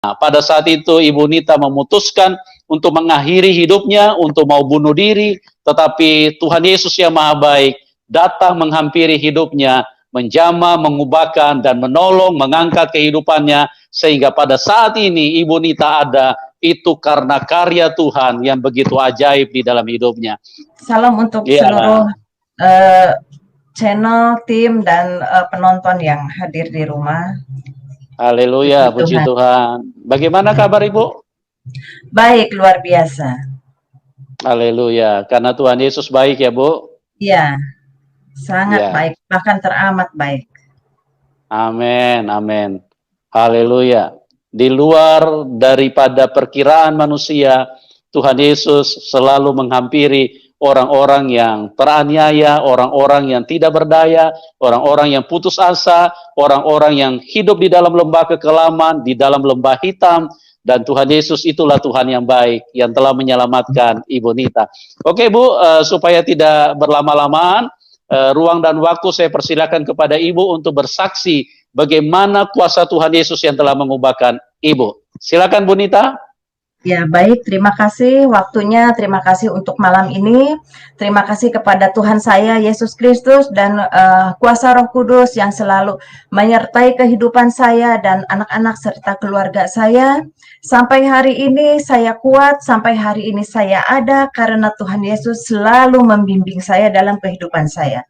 Nah, pada saat itu Ibu Nita memutuskan untuk mengakhiri hidupnya, untuk mau bunuh diri, tetapi Tuhan Yesus yang Maha Baik datang menghampiri hidupnya, menjamah, mengubahkan, dan menolong, mengangkat kehidupannya, sehingga pada saat ini Ibu Nita ada, itu karena karya Tuhan yang begitu ajaib di dalam hidupnya. Salam untuk seluruh channel, tim, dan penonton yang hadir di rumah. Haleluya, puji Tuhan. Bagaimana kabar Ibu? Baik, luar biasa. Haleluya, karena Tuhan Yesus baik ya Bu? Iya, sangat baik, bahkan teramat baik. Amin, amin. Haleluya. Di luar daripada perkiraan manusia, Tuhan Yesus selalu menghampiri orang-orang yang teraniaya, orang-orang yang tidak berdaya, orang-orang yang putus asa, orang-orang yang hidup di dalam lembah kekelaman, di dalam lembah hitam, dan Tuhan Yesus itulah Tuhan yang baik, yang telah menyelamatkan Ibu Nita. Oke Bu, supaya tidak berlama-lamaan, ruang dan waktu saya persilakan kepada Ibu untuk bersaksi bagaimana kuasa Tuhan Yesus yang telah mengubahkan Ibu. Silakan Bu Nita. Ya, baik, terima kasih waktunya, terima kasih untuk malam ini, terima kasih kepada Tuhan saya, Yesus Kristus, dan kuasa Roh Kudus yang selalu menyertai kehidupan saya dan anak-anak serta keluarga saya. Sampai hari ini saya kuat, sampai hari ini saya ada, karena Tuhan Yesus selalu membimbing saya dalam kehidupan saya.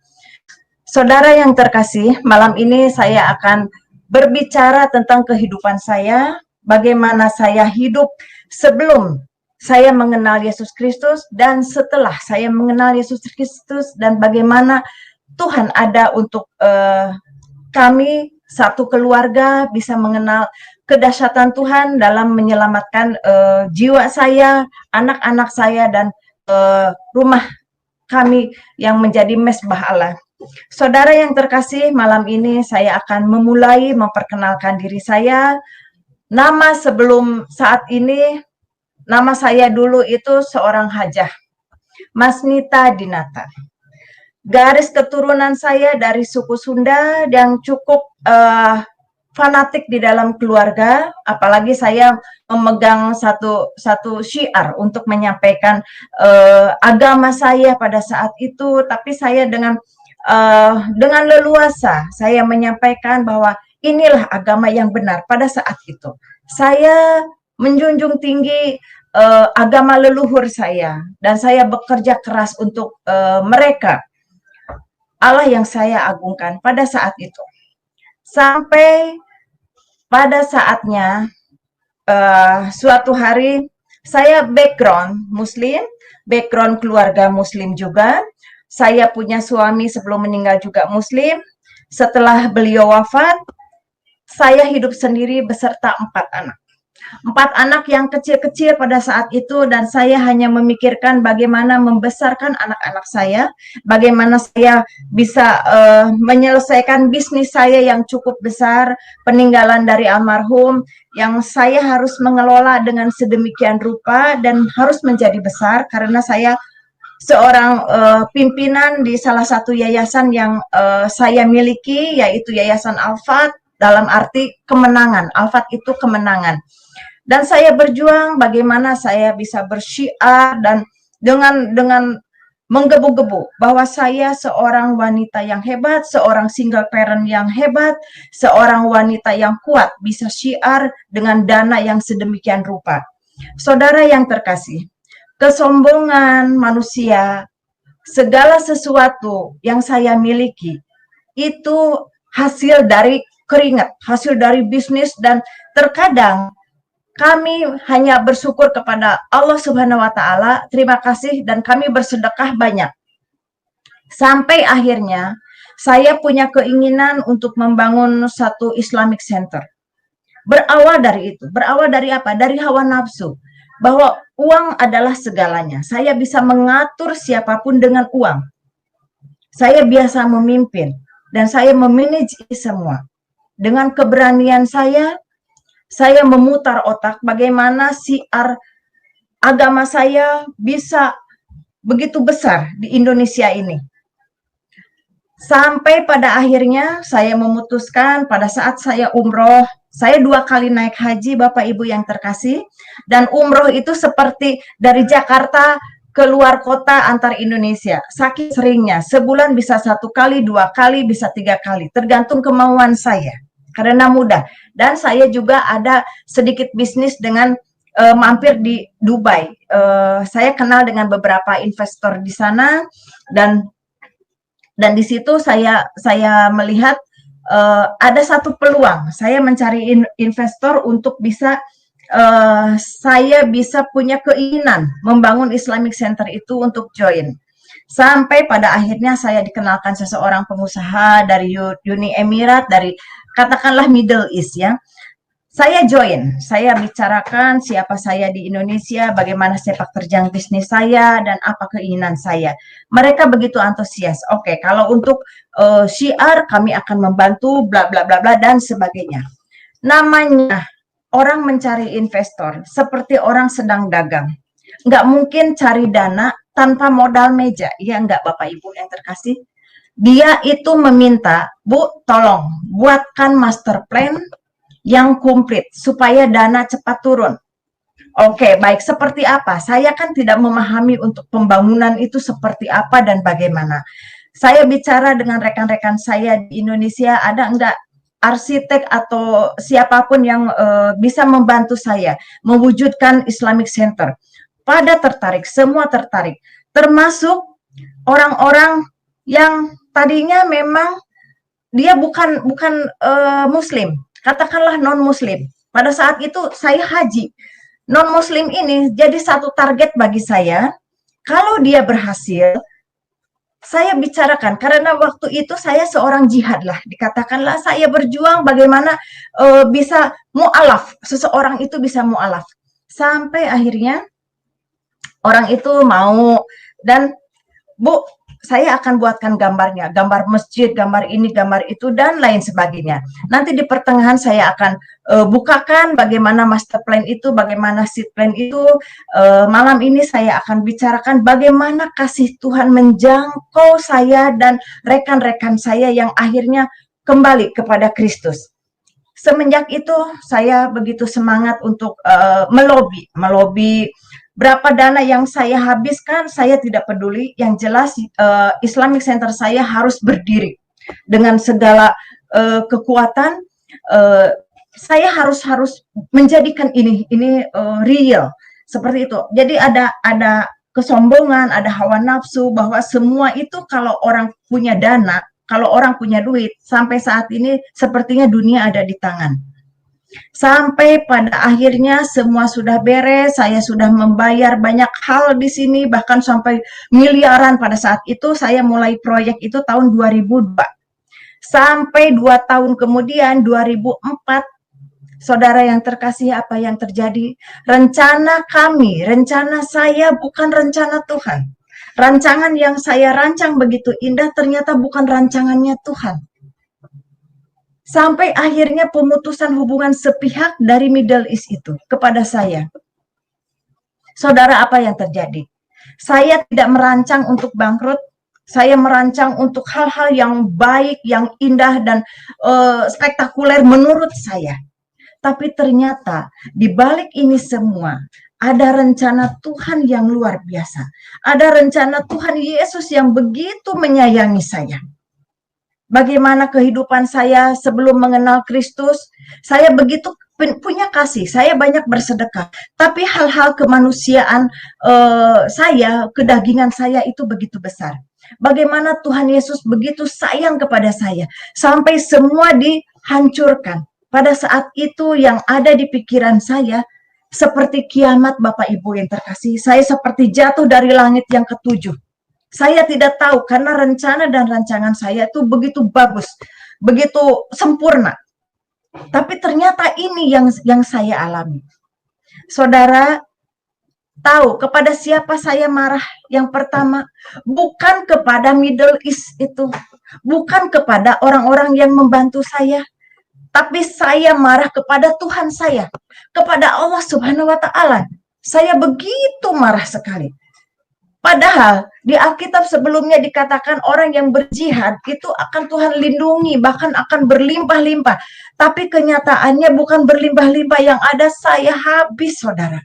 Saudara yang terkasih, malam ini saya akan berbicara tentang kehidupan saya, bagaimana saya hidup sebelum saya mengenal Yesus Kristus dan setelah saya mengenal Yesus Kristus, dan bagaimana Tuhan ada untuk kami satu keluarga bisa mengenal kedahsyatan Tuhan dalam menyelamatkan jiwa saya, anak-anak saya, dan rumah kami yang menjadi mesbah Allah. Saudara yang terkasih, malam ini saya akan memulai memperkenalkan diri saya. Nama sebelum saat ini, nama saya dulu itu seorang hajah, Mas Nita Dinata. Garis keturunan saya dari suku Sunda yang cukup fanatik di dalam keluarga, apalagi saya memegang satu syiar untuk menyampaikan agama saya pada saat itu, tapi saya dengan leluasa saya menyampaikan bahwa inilah agama yang benar pada saat itu. Saya menjunjung tinggi agama leluhur saya, dan saya bekerja keras untuk mereka, Allah yang saya agungkan pada saat itu. Sampai pada saatnya suatu hari saya background Muslim, background keluarga Muslim juga. Saya punya suami sebelum meninggal juga Muslim. Setelah beliau wafat, saya hidup sendiri beserta 4 anak. 4 anak yang kecil-kecil pada saat itu, dan saya hanya memikirkan bagaimana membesarkan anak-anak saya, bagaimana saya bisa menyelesaikan bisnis saya yang cukup besar, peninggalan dari almarhum, yang saya harus mengelola dengan sedemikian rupa dan harus menjadi besar, karena saya seorang pimpinan di salah satu yayasan yang saya miliki, yaitu Yayasan Al-Fat, dalam arti kemenangan. Al-Fat itu kemenangan. Dan saya berjuang bagaimana saya bisa bersyiar dan dengan menggebu-gebu bahwa saya seorang wanita yang hebat, seorang single parent yang hebat, seorang wanita yang kuat, bisa syiar dengan dana yang sedemikian rupa. Saudara yang terkasih, kesombongan manusia, segala sesuatu yang saya miliki, itu hasil dari keringat, hasil dari bisnis, dan terkadang kami hanya bersyukur kepada Allah Subhanahu wa Ta'ala, terima kasih, dan kami bersedekah banyak. Sampai akhirnya saya punya keinginan untuk membangun satu Islamic Center. Berawal dari itu, berawal dari apa? Dari hawa nafsu. Bahwa uang adalah segalanya. Saya bisa mengatur siapapun dengan uang. Saya biasa memimpin dan saya memanage semua. Dengan keberanian saya memutar otak bagaimana syiar agama saya bisa begitu besar di Indonesia ini. Sampai pada akhirnya saya memutuskan pada saat saya umroh Saya 2 kali naik haji, Bapak Ibu yang terkasih, dan umroh itu seperti dari Jakarta keluar kota antar Indonesia. Saking seringnya, sebulan bisa 1 kali, 2 kali, bisa 3 kali, tergantung kemauan saya. Karena mudah. Dan saya juga ada sedikit bisnis dengan mampir di Dubai. Saya kenal dengan beberapa investor di sana, dan di situ saya melihat ada satu peluang. Saya mencari investor untuk bisa saya bisa punya keinginan membangun Islamic Center itu untuk join. Sampai pada akhirnya saya dikenalkan seseorang pengusaha dari Uni Emirat, dari katakanlah Middle East ya. Saya join, saya bicarakan siapa saya di Indonesia, bagaimana sepak terjang bisnis saya, dan apa keinginan saya. Mereka begitu antusias. Oke, kalau untuk syiar kami akan membantu, bla bla bla bla dan sebagainya. Namanya orang mencari investor seperti orang sedang dagang. Nggak mungkin cari dana tanpa modal meja. Ya nggak, Bapak Ibu yang terkasih? Dia itu meminta, Bu, tolong buatkan master plan yang komplit supaya dana cepat turun. Oke, baik. Seperti apa? Saya kan tidak memahami untuk pembangunan itu seperti apa dan bagaimana. Saya bicara dengan rekan-rekan saya di Indonesia, ada enggak arsitek atau siapapun yang bisa membantu saya mewujudkan Islamic Center. Pada tertarik, semua tertarik. Termasuk orang-orang yang tadinya memang dia bukan Muslim, katakanlah non-Muslim. Pada saat itu saya haji. Non-Muslim ini jadi satu target bagi saya. Kalau dia berhasil, saya bicarakan. Karena waktu itu saya seorang jihad lah. Dikatakanlah saya berjuang bagaimana bisa mu'alaf. Seseorang itu bisa mu'alaf. Sampai akhirnya orang itu mau. Dan Bu, saya akan buatkan gambarnya, gambar masjid, gambar ini, gambar itu, dan lain sebagainya. Nanti di pertengahan saya akan bukakan bagaimana master plan itu, bagaimana seed plan itu. Malam ini saya akan bicarakan bagaimana kasih Tuhan menjangkau saya dan rekan-rekan saya yang akhirnya kembali kepada Kristus. Semenjak itu saya begitu semangat untuk melobi. Berapa dana yang saya habiskan, saya tidak peduli. Yang jelas Islamic Center saya harus berdiri dengan segala kekuatan. Saya harus menjadikan ini real seperti itu. Jadi ada kesombongan, ada hawa nafsu bahwa semua itu kalau orang punya dana, kalau orang punya duit, sampai saat ini sepertinya dunia ada di tangan. Sampai pada akhirnya semua sudah beres, saya sudah membayar banyak hal di sini, bahkan sampai miliaran. Pada saat itu saya mulai proyek itu tahun 2002. Sampai 2 tahun kemudian 2004, saudara yang terkasih, apa yang terjadi? Rencana kami, rencana saya bukan rencana Tuhan. Rancangan yang saya rancang begitu indah ternyata bukan rancangannya Tuhan. Sampai akhirnya pemutusan hubungan sepihak dari Middle East itu kepada saya. Saudara, apa yang terjadi? Saya tidak merancang untuk bangkrut. Saya merancang untuk hal-hal yang baik, yang indah, dan spektakuler menurut saya. Tapi ternyata di balik ini semua ada rencana Tuhan yang luar biasa. Ada rencana Tuhan Yesus yang begitu menyayangi saya. Bagaimana kehidupan saya sebelum mengenal Kristus, saya begitu punya kasih, saya banyak bersedekah. Tapi hal-hal kemanusiaan saya, kedagingan saya itu begitu besar. Bagaimana Tuhan Yesus begitu sayang kepada saya, sampai semua dihancurkan. Pada saat itu yang ada di pikiran saya, seperti kiamat Bapak Ibu yang terkasih, saya seperti jatuh dari langit yang ketujuh. Saya tidak tahu karena rencana dan rancangan saya itu begitu bagus, begitu sempurna. Tapi ternyata ini yang saya alami. Saudara tahu kepada siapa saya marah? Yang pertama, bukan kepada Middle East itu, bukan kepada orang-orang yang membantu saya, tapi saya marah kepada Tuhan saya, kepada Allah Subhanahu wa Ta'ala. Saya begitu marah sekali. Padahal di Alkitab sebelumnya dikatakan orang yang berjihad itu akan Tuhan lindungi, bahkan akan berlimpah-limpah. Tapi kenyataannya bukan berlimpah-limpah, yang ada saya habis, saudara.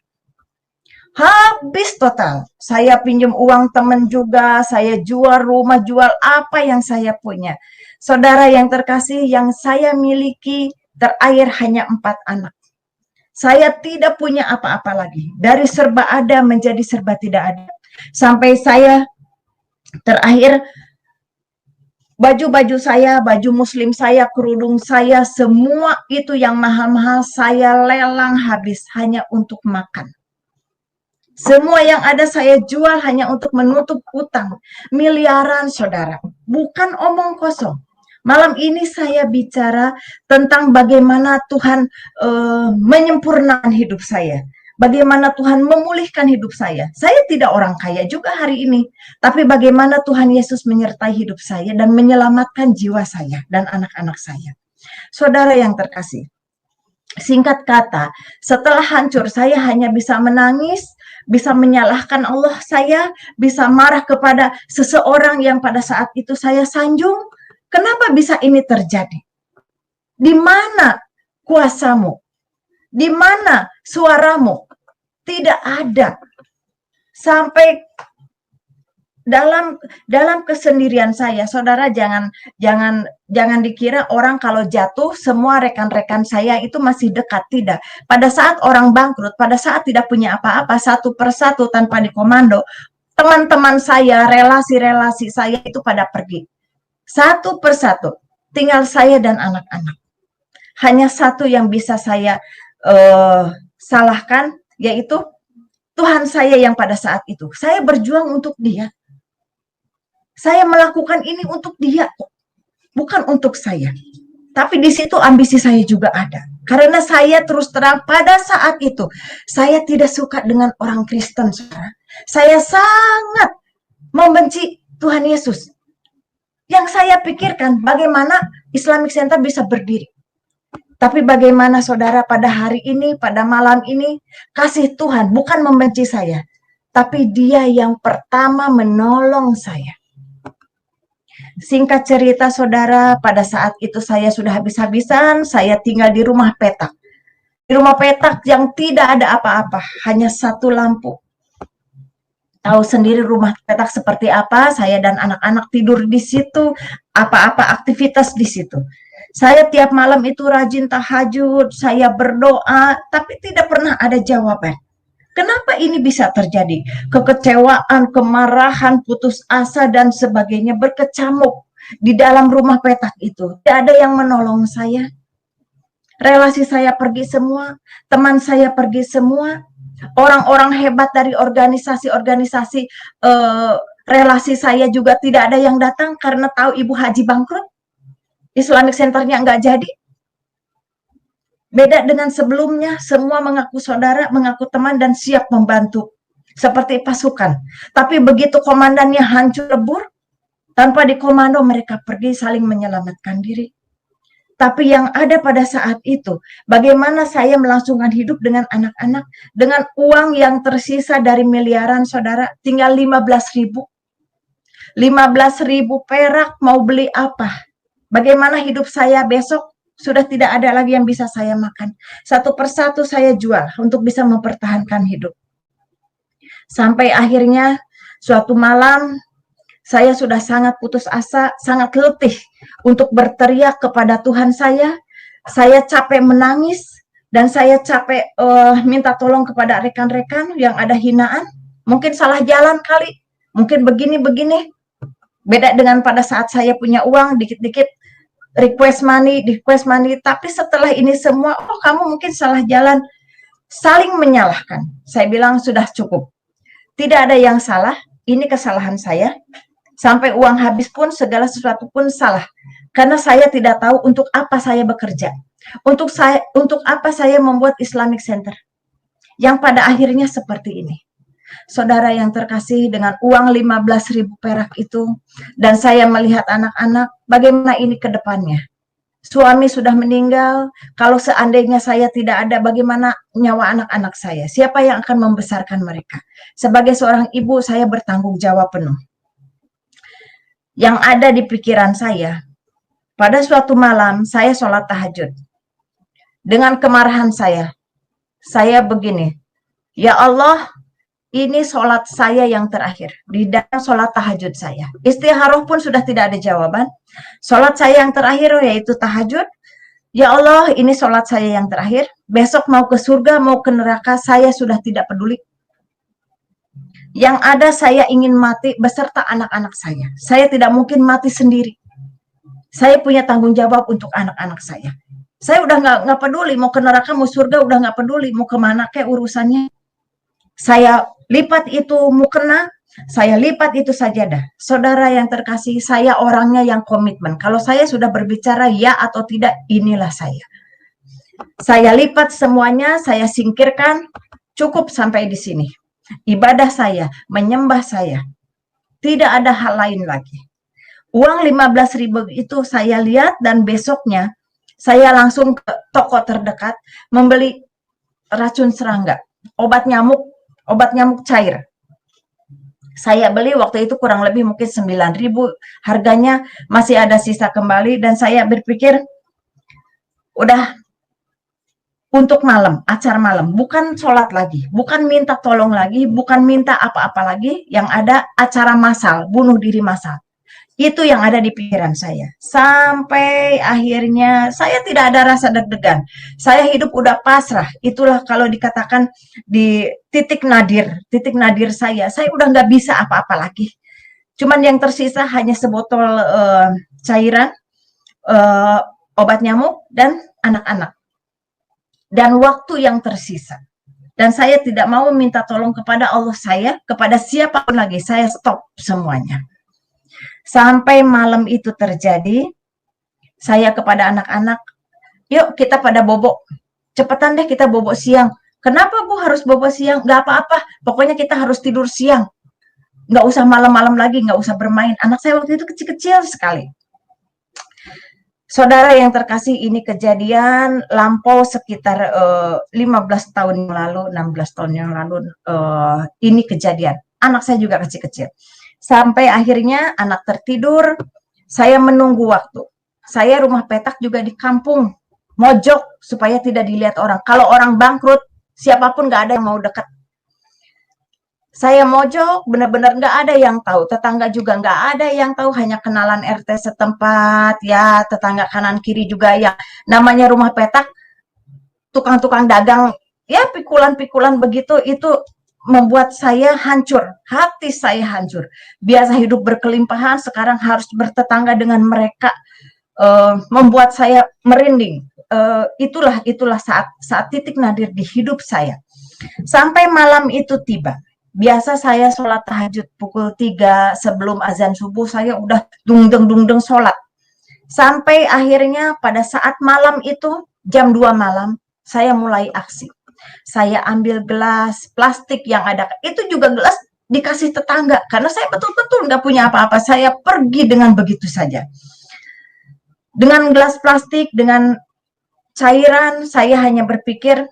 Habis total. Saya pinjam uang teman juga, saya jual rumah, jual apa yang saya punya. Saudara yang terkasih, yang saya miliki terakhir hanya 4 anak. Saya tidak punya apa-apa lagi. Dari serba ada menjadi serba tidak ada. Sampai saya terakhir baju-baju saya, baju muslim saya, kerudung saya, semua itu yang mahal-mahal saya lelang habis hanya untuk makan. Semua yang ada saya jual hanya untuk menutup utang. Miliaran, saudara. Bukan omong kosong. Malam ini saya bicara tentang bagaimana Tuhan menyempurnakan hidup saya. Bagaimana Tuhan memulihkan hidup saya. Saya tidak orang kaya juga hari ini. Tapi bagaimana Tuhan Yesus menyertai hidup saya dan menyelamatkan jiwa saya dan anak-anak saya. Saudara yang terkasih, singkat kata, setelah hancur saya hanya bisa menangis, bisa menyalahkan Allah, saya bisa marah kepada seseorang yang pada saat itu saya sanjung. Kenapa bisa ini terjadi? Di mana kuasamu? Di mana suaramu? Tidak ada. Sampai dalam kesendirian saya, saudara, jangan dikira orang kalau jatuh semua rekan-rekan saya itu masih dekat. Tidak. Pada saat orang bangkrut, pada saat tidak punya apa-apa, satu persatu tanpa dikomando, teman-teman saya, relasi-relasi saya itu pada pergi. Satu persatu, tinggal saya dan anak-anak. Hanya satu yang bisa saya salahkan, yaitu Tuhan saya yang pada saat itu. Saya berjuang untuk Dia. Saya melakukan ini untuk Dia, bukan untuk saya. Tapi di situ ambisi saya juga ada. Karena saya terus terang pada saat itu, saya tidak suka dengan orang Kristen, saudara. Saya sangat membenci Tuhan Yesus. Yang saya pikirkan, bagaimana Islamic Center bisa berdiri. Tapi bagaimana, saudara, pada hari ini, pada malam ini, kasih Tuhan bukan membenci saya, tapi Dia yang pertama menolong saya. Singkat cerita, saudara, pada saat itu saya sudah habis-habisan, saya tinggal di rumah petak. Di rumah petak yang tidak ada apa-apa, hanya satu lampu. Tahu sendiri rumah petak seperti apa, saya dan anak-anak tidur di situ, apa-apa aktivitas di situ. Saya tiap malam itu rajin tahajud, saya berdoa, tapi tidak pernah ada jawaban. Kenapa ini bisa terjadi? Kekecewaan, kemarahan, putus asa, dan sebagainya berkecamuk di dalam rumah petak itu. Tidak ada yang menolong saya. Relasi saya pergi semua, teman saya pergi semua, orang-orang hebat dari organisasi-organisasi relasi saya juga tidak ada yang datang karena tahu Ibu Haji bangkrut. Islamic Center-nya nggak jadi. Beda dengan sebelumnya, semua mengaku saudara, mengaku teman, dan siap membantu. Seperti pasukan. Tapi begitu komandannya hancur lebur, tanpa dikomando mereka pergi saling menyelamatkan diri. Tapi yang ada pada saat itu, bagaimana saya melangsungkan hidup dengan anak-anak, dengan uang yang tersisa dari miliaran, saudara, tinggal 15.000. 15.000 perak, mau beli apa? Bagaimana hidup saya besok? Sudah tidak ada lagi yang bisa saya makan. Satu persatu saya jual untuk bisa mempertahankan hidup. Sampai akhirnya suatu malam saya sudah sangat putus asa, sangat letih untuk berteriak kepada Tuhan saya. Saya capek menangis dan saya capek minta tolong kepada rekan-rekan yang ada hinaan. Mungkin salah jalan kali, mungkin begini-begini. Beda dengan pada saat saya punya uang, dikit-dikit request money, tapi setelah ini semua, oh kamu mungkin salah jalan, saling menyalahkan. Saya bilang sudah cukup. Tidak ada yang salah, ini kesalahan saya. Sampai uang habis pun, segala sesuatu pun salah. Karena saya tidak tahu untuk apa saya bekerja. Untuk apa saya membuat Islamic Center. Yang pada akhirnya seperti ini. Saudara yang terkasih, dengan uang 15.000 perak itu, dan saya melihat anak-anak, bagaimana ini ke depannya. suami sudah meninggal, kalau seandainya saya tidak ada, bagaimana nyawa anak-anak saya? Siapa yang akan membesarkan mereka? Sebagai seorang ibu, saya bertanggung jawab penuh. Yang ada di pikiran saya, pada suatu malam saya sholat tahajud. Dengan kemarahan saya begini, ya Allah, ini sholat saya yang terakhir. Di dalam sholat tahajud saya. Istikharah pun sudah tidak ada jawaban. Sholat saya yang terakhir yaitu tahajud. Ya Allah, ini sholat saya yang terakhir. Besok mau ke surga, mau ke neraka, saya sudah tidak peduli. Yang ada saya ingin mati beserta anak-anak saya. Saya tidak mungkin mati sendiri. Saya punya tanggung jawab untuk anak-anak saya. Saya udah nggak peduli, mau ke neraka, mau surga, udah nggak peduli. Mau kemana kayak urusannya. Saya lipat itu mukena, saya lipat itu sajadah. Saudara yang terkasih, saya orangnya yang komitmen. Kalau saya sudah berbicara ya atau tidak, inilah saya. Saya lipat semuanya, saya singkirkan, cukup sampai di sini. Ibadah saya, menyembah saya. Tidak ada hal lain lagi. Uang 15.000 itu saya lihat dan besoknya saya langsung ke toko terdekat membeli racun serangga, obat nyamuk cair. Saya beli waktu itu kurang lebih mungkin 9.000, harganya masih ada sisa kembali dan saya berpikir udah untuk malam, acara malam, bukan sholat lagi, bukan minta tolong lagi, bukan minta apa-apa lagi, yang ada acara massal, bunuh diri massal. Itu yang ada di pikiran saya. Sampai akhirnya saya tidak ada rasa deg-degan. Saya hidup udah pasrah. Itulah kalau dikatakan di titik nadir saya udah nggak bisa apa-apa lagi. Cuman yang tersisa hanya sebotol cairan, obat nyamuk, dan anak-anak. Dan waktu yang tersisa. Dan saya tidak mau minta tolong kepada Allah saya, kepada siapapun lagi. Saya stop semuanya. Sampai malam itu terjadi, saya kepada anak-anak, yuk kita pada bobok. Cepetan deh kita bobok siang. Kenapa Bu harus bobok siang? Gak apa-apa, pokoknya kita harus tidur siang. Gak usah malam-malam lagi, gak usah bermain. Anak saya waktu itu kecil-kecil sekali. Saudara yang terkasih, ini kejadian lampau sekitar 15 tahun yang lalu, 16 tahun yang lalu, ini kejadian. Anak saya juga kecil-kecil. Sampai akhirnya anak tertidur, saya menunggu waktu. Saya rumah petak juga di kampung, mojok supaya tidak dilihat orang. Kalau orang bangkrut, siapapun nggak ada yang mau dekat. Saya mojok, benar-benar nggak ada yang tahu. Tetangga juga nggak ada yang tahu, hanya kenalan RT setempat, ya tetangga kanan kiri juga ya. Namanya rumah petak, tukang-tukang dagang, ya pikulan-pikulan begitu, itu membuat saya hancur, hati saya hancur. Biasa hidup berkelimpahan, sekarang harus bertetangga dengan mereka, membuat saya merinding. Itulah saat titik nadir di hidup saya. Sampai malam itu tiba. Biasa saya sholat tahajud pukul 3 sebelum azan subuh, saya udah dungdeng sholat. Sampai akhirnya pada saat malam itu, jam 2 malam, saya mulai aksi. Saya ambil gelas plastik yang ada, itu juga gelas dikasih tetangga, karena saya betul-betul nggak punya apa-apa. Saya pergi dengan begitu saja. Dengan gelas plastik, dengan cairan, saya hanya berpikir,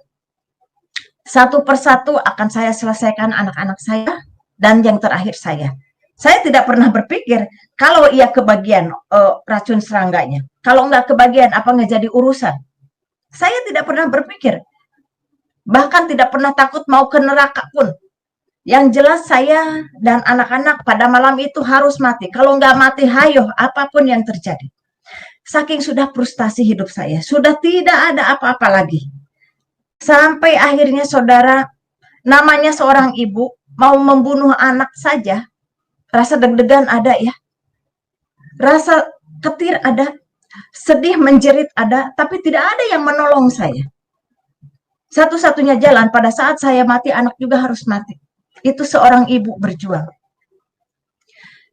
satu persatu akan saya selesaikan anak-anak saya, dan yang terakhir saya. Saya tidak pernah berpikir, kalau ia kebagian racun serangganya, kalau nggak kebagian, apa nggak jadi urusan. Saya tidak pernah berpikir, bahkan tidak pernah takut mau ke neraka pun. Yang jelas saya dan anak-anak pada malam itu harus mati. Kalau nggak mati, hayo, apapun yang terjadi. Saking sudah frustasi hidup saya, sudah tidak ada apa-apa lagi. Sampai akhirnya saudara, namanya seorang ibu, mau membunuh anak saja, rasa deg-degan ada ya. Rasa ketir ada, sedih menjerit ada, tapi tidak ada yang menolong saya. Satu-satunya jalan pada saat saya mati, anak juga harus mati. Itu seorang ibu berjuang.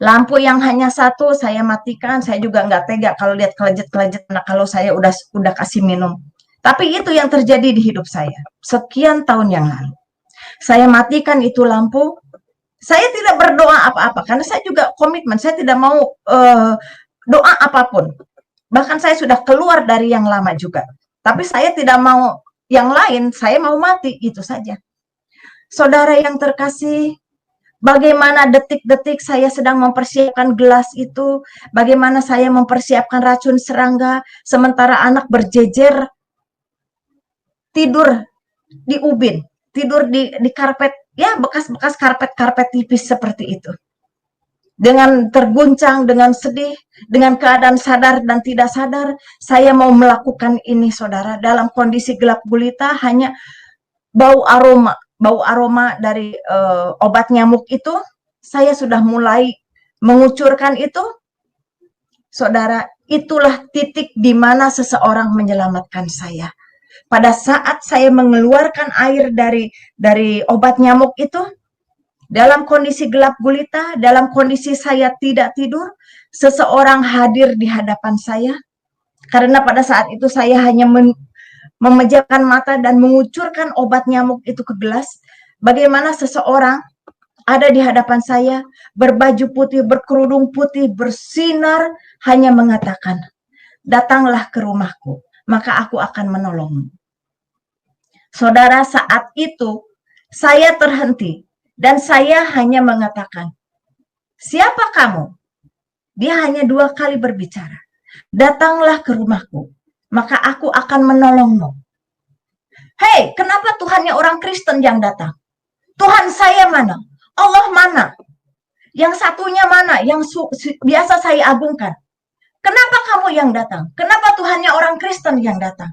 Lampu yang hanya satu saya matikan, saya juga nggak tega kalau lihat kelejet-kelejet anak kalau saya udah kasih minum. Tapi itu yang terjadi di hidup saya sekian tahun yang lalu. Saya matikan itu lampu. Saya tidak berdoa apa-apa karena saya juga komitmen. Saya tidak mau doa apapun. Bahkan saya sudah keluar dari yang lama juga. Tapi saya tidak mau yang lain, saya mau mati, itu saja. Saudara yang terkasih, bagaimana detik-detik saya sedang mempersiapkan gelas itu, bagaimana saya mempersiapkan racun serangga, sementara anak berjejer tidur di ubin, tidur di karpet, ya bekas-bekas karpet-karpet tipis seperti itu. Dengan terguncang, dengan sedih, dengan keadaan sadar dan tidak sadar, saya mau melakukan ini, saudara, dalam kondisi gelap gulita, hanya bau aroma dari obat nyamuk itu, saya sudah mulai mengucurkan itu, saudara. Itulah titik di mana seseorang menyelamatkan saya. Pada saat saya mengeluarkan air dari obat nyamuk itu, dalam kondisi gelap gulita, dalam kondisi saya tidak tidur, seseorang hadir di hadapan saya. Karena pada saat itu saya hanya memejamkan mata dan mengucurkan obat nyamuk itu ke gelas. Bagaimana seseorang ada di hadapan saya, berbaju putih, berkerudung putih, bersinar, hanya mengatakan, "Datanglah ke rumahku, maka aku akan menolongmu." Saudara, saat itu saya terhenti dan saya hanya mengatakan, "Siapa kamu?" Dia hanya 2 kali berbicara. "Datanglah ke rumahku, maka aku akan menolongmu." Hei, kenapa Tuhannya orang Kristen yang datang? Tuhan saya mana? Allah mana? Yang satunya mana? Yang biasa saya agungkan. Kenapa kamu yang datang? Kenapa Tuhannya orang Kristen yang datang?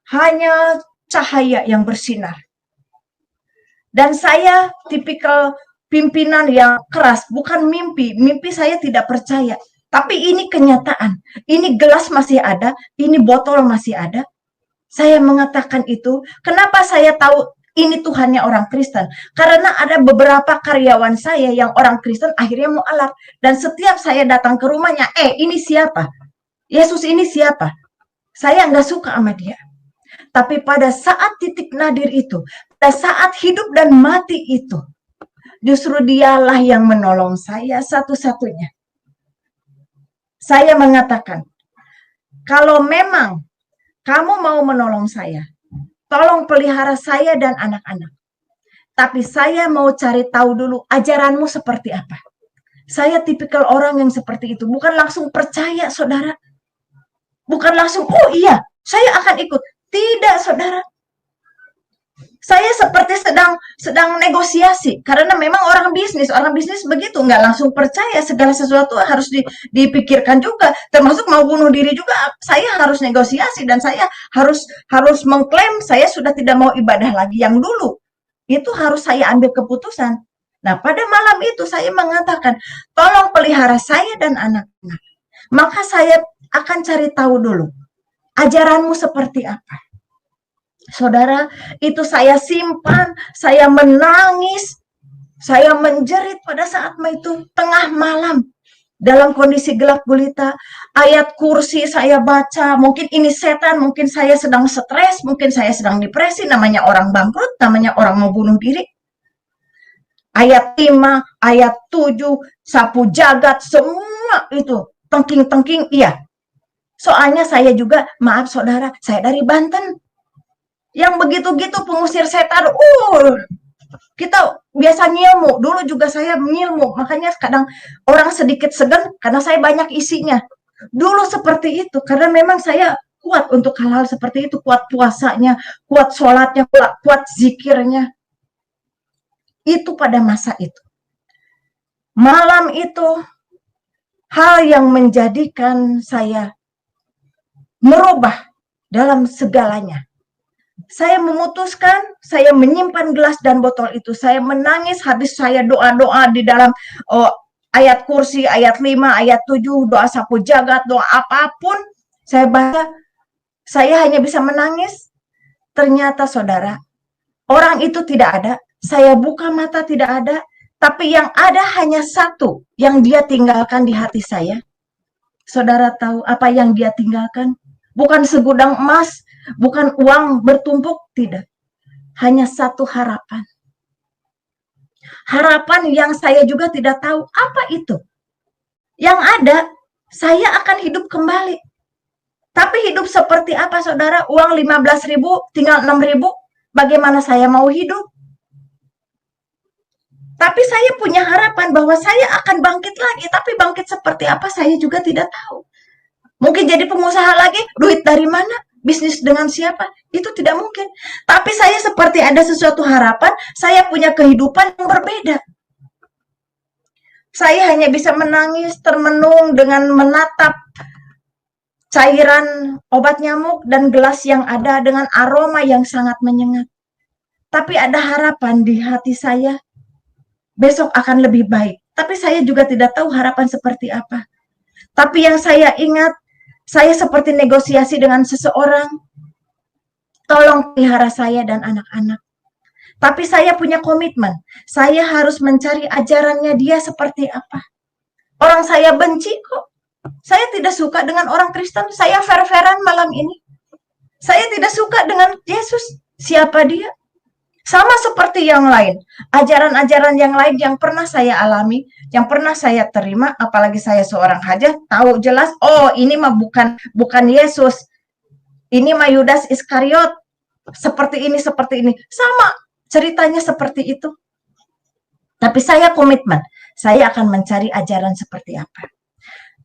Hanya cahaya yang bersinar. Dan saya tipikal pimpinan yang keras, bukan mimpi. Mimpi saya tidak percaya. Tapi ini kenyataan. Ini gelas masih ada, ini botol masih ada. Saya mengatakan itu, kenapa saya tahu ini Tuhannya orang Kristen? Karena ada beberapa karyawan saya yang orang Kristen akhirnya mualaf. Dan setiap saya datang ke rumahnya, ini siapa? Yesus ini siapa? Saya nggak suka sama dia. Tapi pada saat titik nadir itu, pada saat hidup dan mati itu, justru dialah yang menolong saya satu-satunya. Saya mengatakan, kalau memang kamu mau menolong saya, tolong pelihara saya dan anak-anak. Tapi saya mau cari tahu dulu ajaranmu seperti apa. Saya tipikal orang yang seperti itu. Bukan langsung percaya, saudara. Bukan langsung, oh iya, saya akan ikut. Tidak, saudara. Saya seperti sedang negosiasi. Karena memang orang bisnis begitu. Nggak langsung percaya, segala sesuatu harus dipikirkan juga. Termasuk mau bunuh diri juga, saya harus negosiasi. Dan saya harus mengklaim saya sudah tidak mau ibadah lagi yang dulu. Itu harus saya ambil keputusan. Nah, pada malam itu saya mengatakan, tolong pelihara saya dan anak-anak. Maka saya akan cari tahu dulu, ajaranmu seperti apa. Saudara, itu saya simpan, saya menangis, saya menjerit pada saat itu tengah malam. Dalam kondisi gelap gulita, ayat kursi saya baca, mungkin ini setan, mungkin saya sedang stres, mungkin saya sedang depresi, namanya orang bangkrut, namanya orang mau bunuh diri. Ayat 5, ayat 7, sapu jagat, semua itu, tengking-tengking, iya. Soalnya saya juga, maaf saudara, saya dari Banten. Yang begitu-gitu pengusir setan, kita biasa ngilmu, dulu juga saya ngilmu, makanya kadang orang sedikit segan karena saya banyak isinya. Dulu seperti itu, karena memang saya kuat untuk hal-hal seperti itu, kuat puasanya, kuat sholatnya, kuat zikirnya. Itu pada masa itu. Malam itu, hal yang menjadikan saya merubah dalam segalanya. Saya memutuskan, saya menyimpan gelas dan botol itu. Saya menangis, habis saya doa-doa di dalam ayat kursi, ayat 5, ayat 7, doa sapu jagat, doa apapun. Saya baca, saya hanya bisa menangis. Ternyata saudara, orang itu tidak ada. Saya buka mata tidak ada. Tapi yang ada hanya satu yang dia tinggalkan di hati saya. Saudara tahu apa yang dia tinggalkan? Bukan segudang emas, bukan uang bertumpuk, tidak. Hanya satu harapan. Harapan yang saya juga tidak tahu apa itu. Yang ada, saya akan hidup kembali. Tapi hidup seperti apa, saudara? Uang 15.000, tinggal 6.000. Bagaimana saya mau hidup? Tapi saya punya harapan bahwa saya akan bangkit lagi. Tapi bangkit seperti apa, saya juga tidak tahu. Mungkin jadi pengusaha lagi, duit dari mana? Bisnis dengan siapa? Itu tidak mungkin. Tapi saya seperti ada sesuatu harapan, saya punya kehidupan yang berbeda. Saya hanya bisa menangis, termenung dengan menatap cairan obat nyamuk dan gelas yang ada dengan aroma yang sangat menyengat. Tapi ada harapan di hati saya, besok akan lebih baik. Tapi saya juga tidak tahu harapan seperti apa. Tapi yang saya ingat, saya seperti negosiasi dengan seseorang, tolong pelihara saya dan anak-anak. Tapi saya punya komitmen, saya harus mencari ajarannya dia seperti apa. Orang saya benci kok. Saya tidak suka dengan orang Kristen, saya fair-fairan malam ini. Saya tidak suka dengan Yesus, siapa dia? Sama seperti yang lain, ajaran-ajaran yang lain yang pernah saya alami, yang pernah saya terima, apalagi saya seorang hajat, tahu jelas, oh ini mah bukan Yesus, ini mah Yudas Iskariot, seperti ini, sama ceritanya seperti itu. Tapi saya komitmen, saya akan mencari ajaran seperti apa.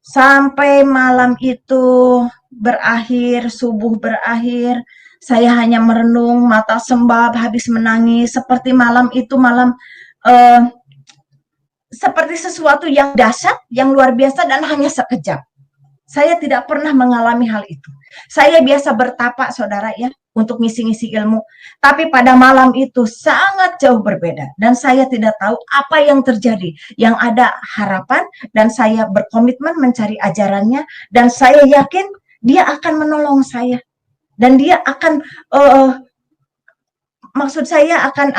Sampai malam itu berakhir, subuh berakhir, saya hanya merenung, mata sembab, habis menangis, seperti malam itu seperti sesuatu yang dahsyat, yang luar biasa dan hanya sekejap. Saya tidak pernah mengalami hal itu. Saya biasa bertapa, saudara ya, untuk ngisi-ngisi ilmu. Tapi pada malam itu sangat jauh berbeda. Dan saya tidak tahu apa yang terjadi. Yang ada harapan dan saya berkomitmen mencari ajarannya. Dan saya yakin dia akan menolong saya. Dan dia akan, maksud saya akan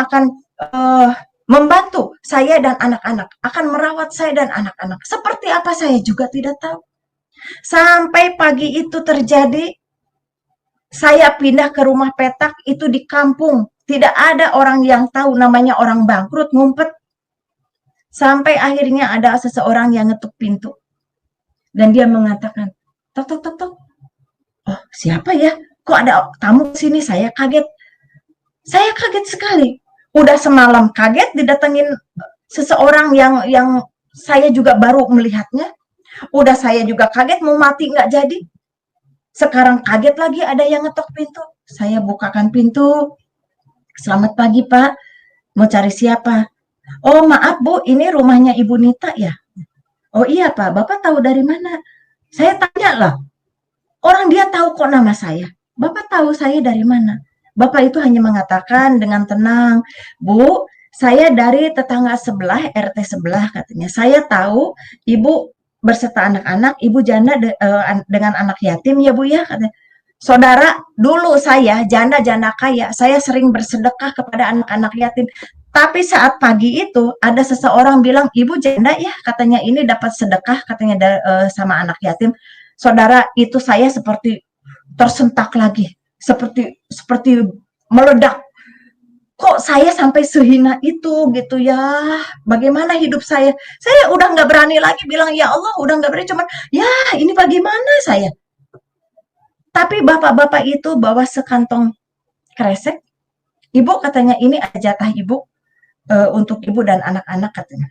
membantu saya dan anak-anak. Akan merawat saya dan anak-anak. Seperti apa saya juga tidak tahu. Sampai pagi itu terjadi, saya pindah ke rumah petak itu di kampung. Tidak ada orang yang tahu, namanya orang bangkrut, ngumpet. Sampai akhirnya ada seseorang yang ngetuk pintu. Dan dia mengatakan, tok, tok, tok, tok. Oh, siapa ya? Kok ada tamu sini? Saya kaget. Saya kaget sekali. Udah semalam kaget didatengin seseorang yang saya juga baru melihatnya. Udah saya juga kaget mau mati nggak jadi. Sekarang kaget lagi ada yang ngetok pintu. Saya bukakan pintu. Selamat pagi Pak. Mau cari siapa? Oh maaf Bu, ini rumahnya Ibu Nita ya? Oh iya Pak, Bapak tahu dari mana? Saya tanya lah. Orang dia tahu kok nama saya. Bapak tahu saya dari mana? Bapak itu hanya mengatakan dengan tenang, Bu, saya dari tetangga sebelah, RT sebelah katanya. Saya tahu Ibu berserta anak-anak, ibu janda dengan anak yatim ya Bu ya, katanya. Saudara, dulu saya janda-janda kaya, saya sering bersedekah kepada anak-anak yatim. Tapi saat pagi itu ada seseorang bilang, ibu janda ya, katanya ini dapat sedekah, katanya sama anak yatim. Saudara, itu saya seperti tersentak lagi, seperti meledak. Kok saya sampai sehina itu gitu ya, bagaimana hidup saya udah nggak berani lagi bilang ya Allah, udah nggak berani, cuman ya ini bagaimana saya. Tapi bapak-bapak itu bawa sekantong kresek, ibu katanya ini jatah ibu untuk ibu dan anak-anak katanya,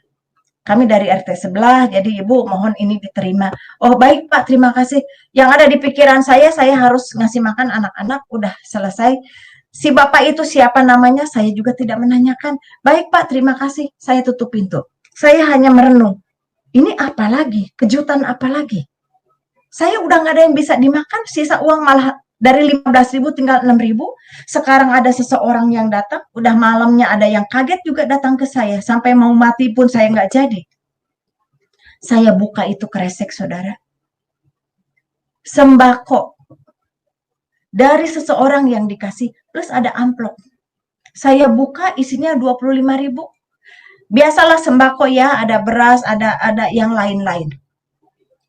kami dari RT sebelah, jadi ibu mohon ini diterima. Oh baik Pak, terima kasih. Yang ada di pikiran saya harus ngasih makan anak-anak, udah selesai. Si bapak itu siapa namanya, saya juga tidak menanyakan. Baik Pak, terima kasih. Saya tutup pintu. Saya hanya merenung. Ini apa lagi? Kejutan apa lagi? Saya udah nggak ada yang bisa dimakan, sisa uang malah dari 15.000 tinggal 6.000. Sekarang ada seseorang yang datang, udah malamnya ada yang kaget juga datang ke saya. Sampai mau mati pun saya nggak jadi. Saya buka itu kresek, saudara. Sembako dari seseorang yang dikasih, plus ada amplop. Saya buka isinya 25.000. Biasalah sembako ya, ada beras, ada yang lain-lain.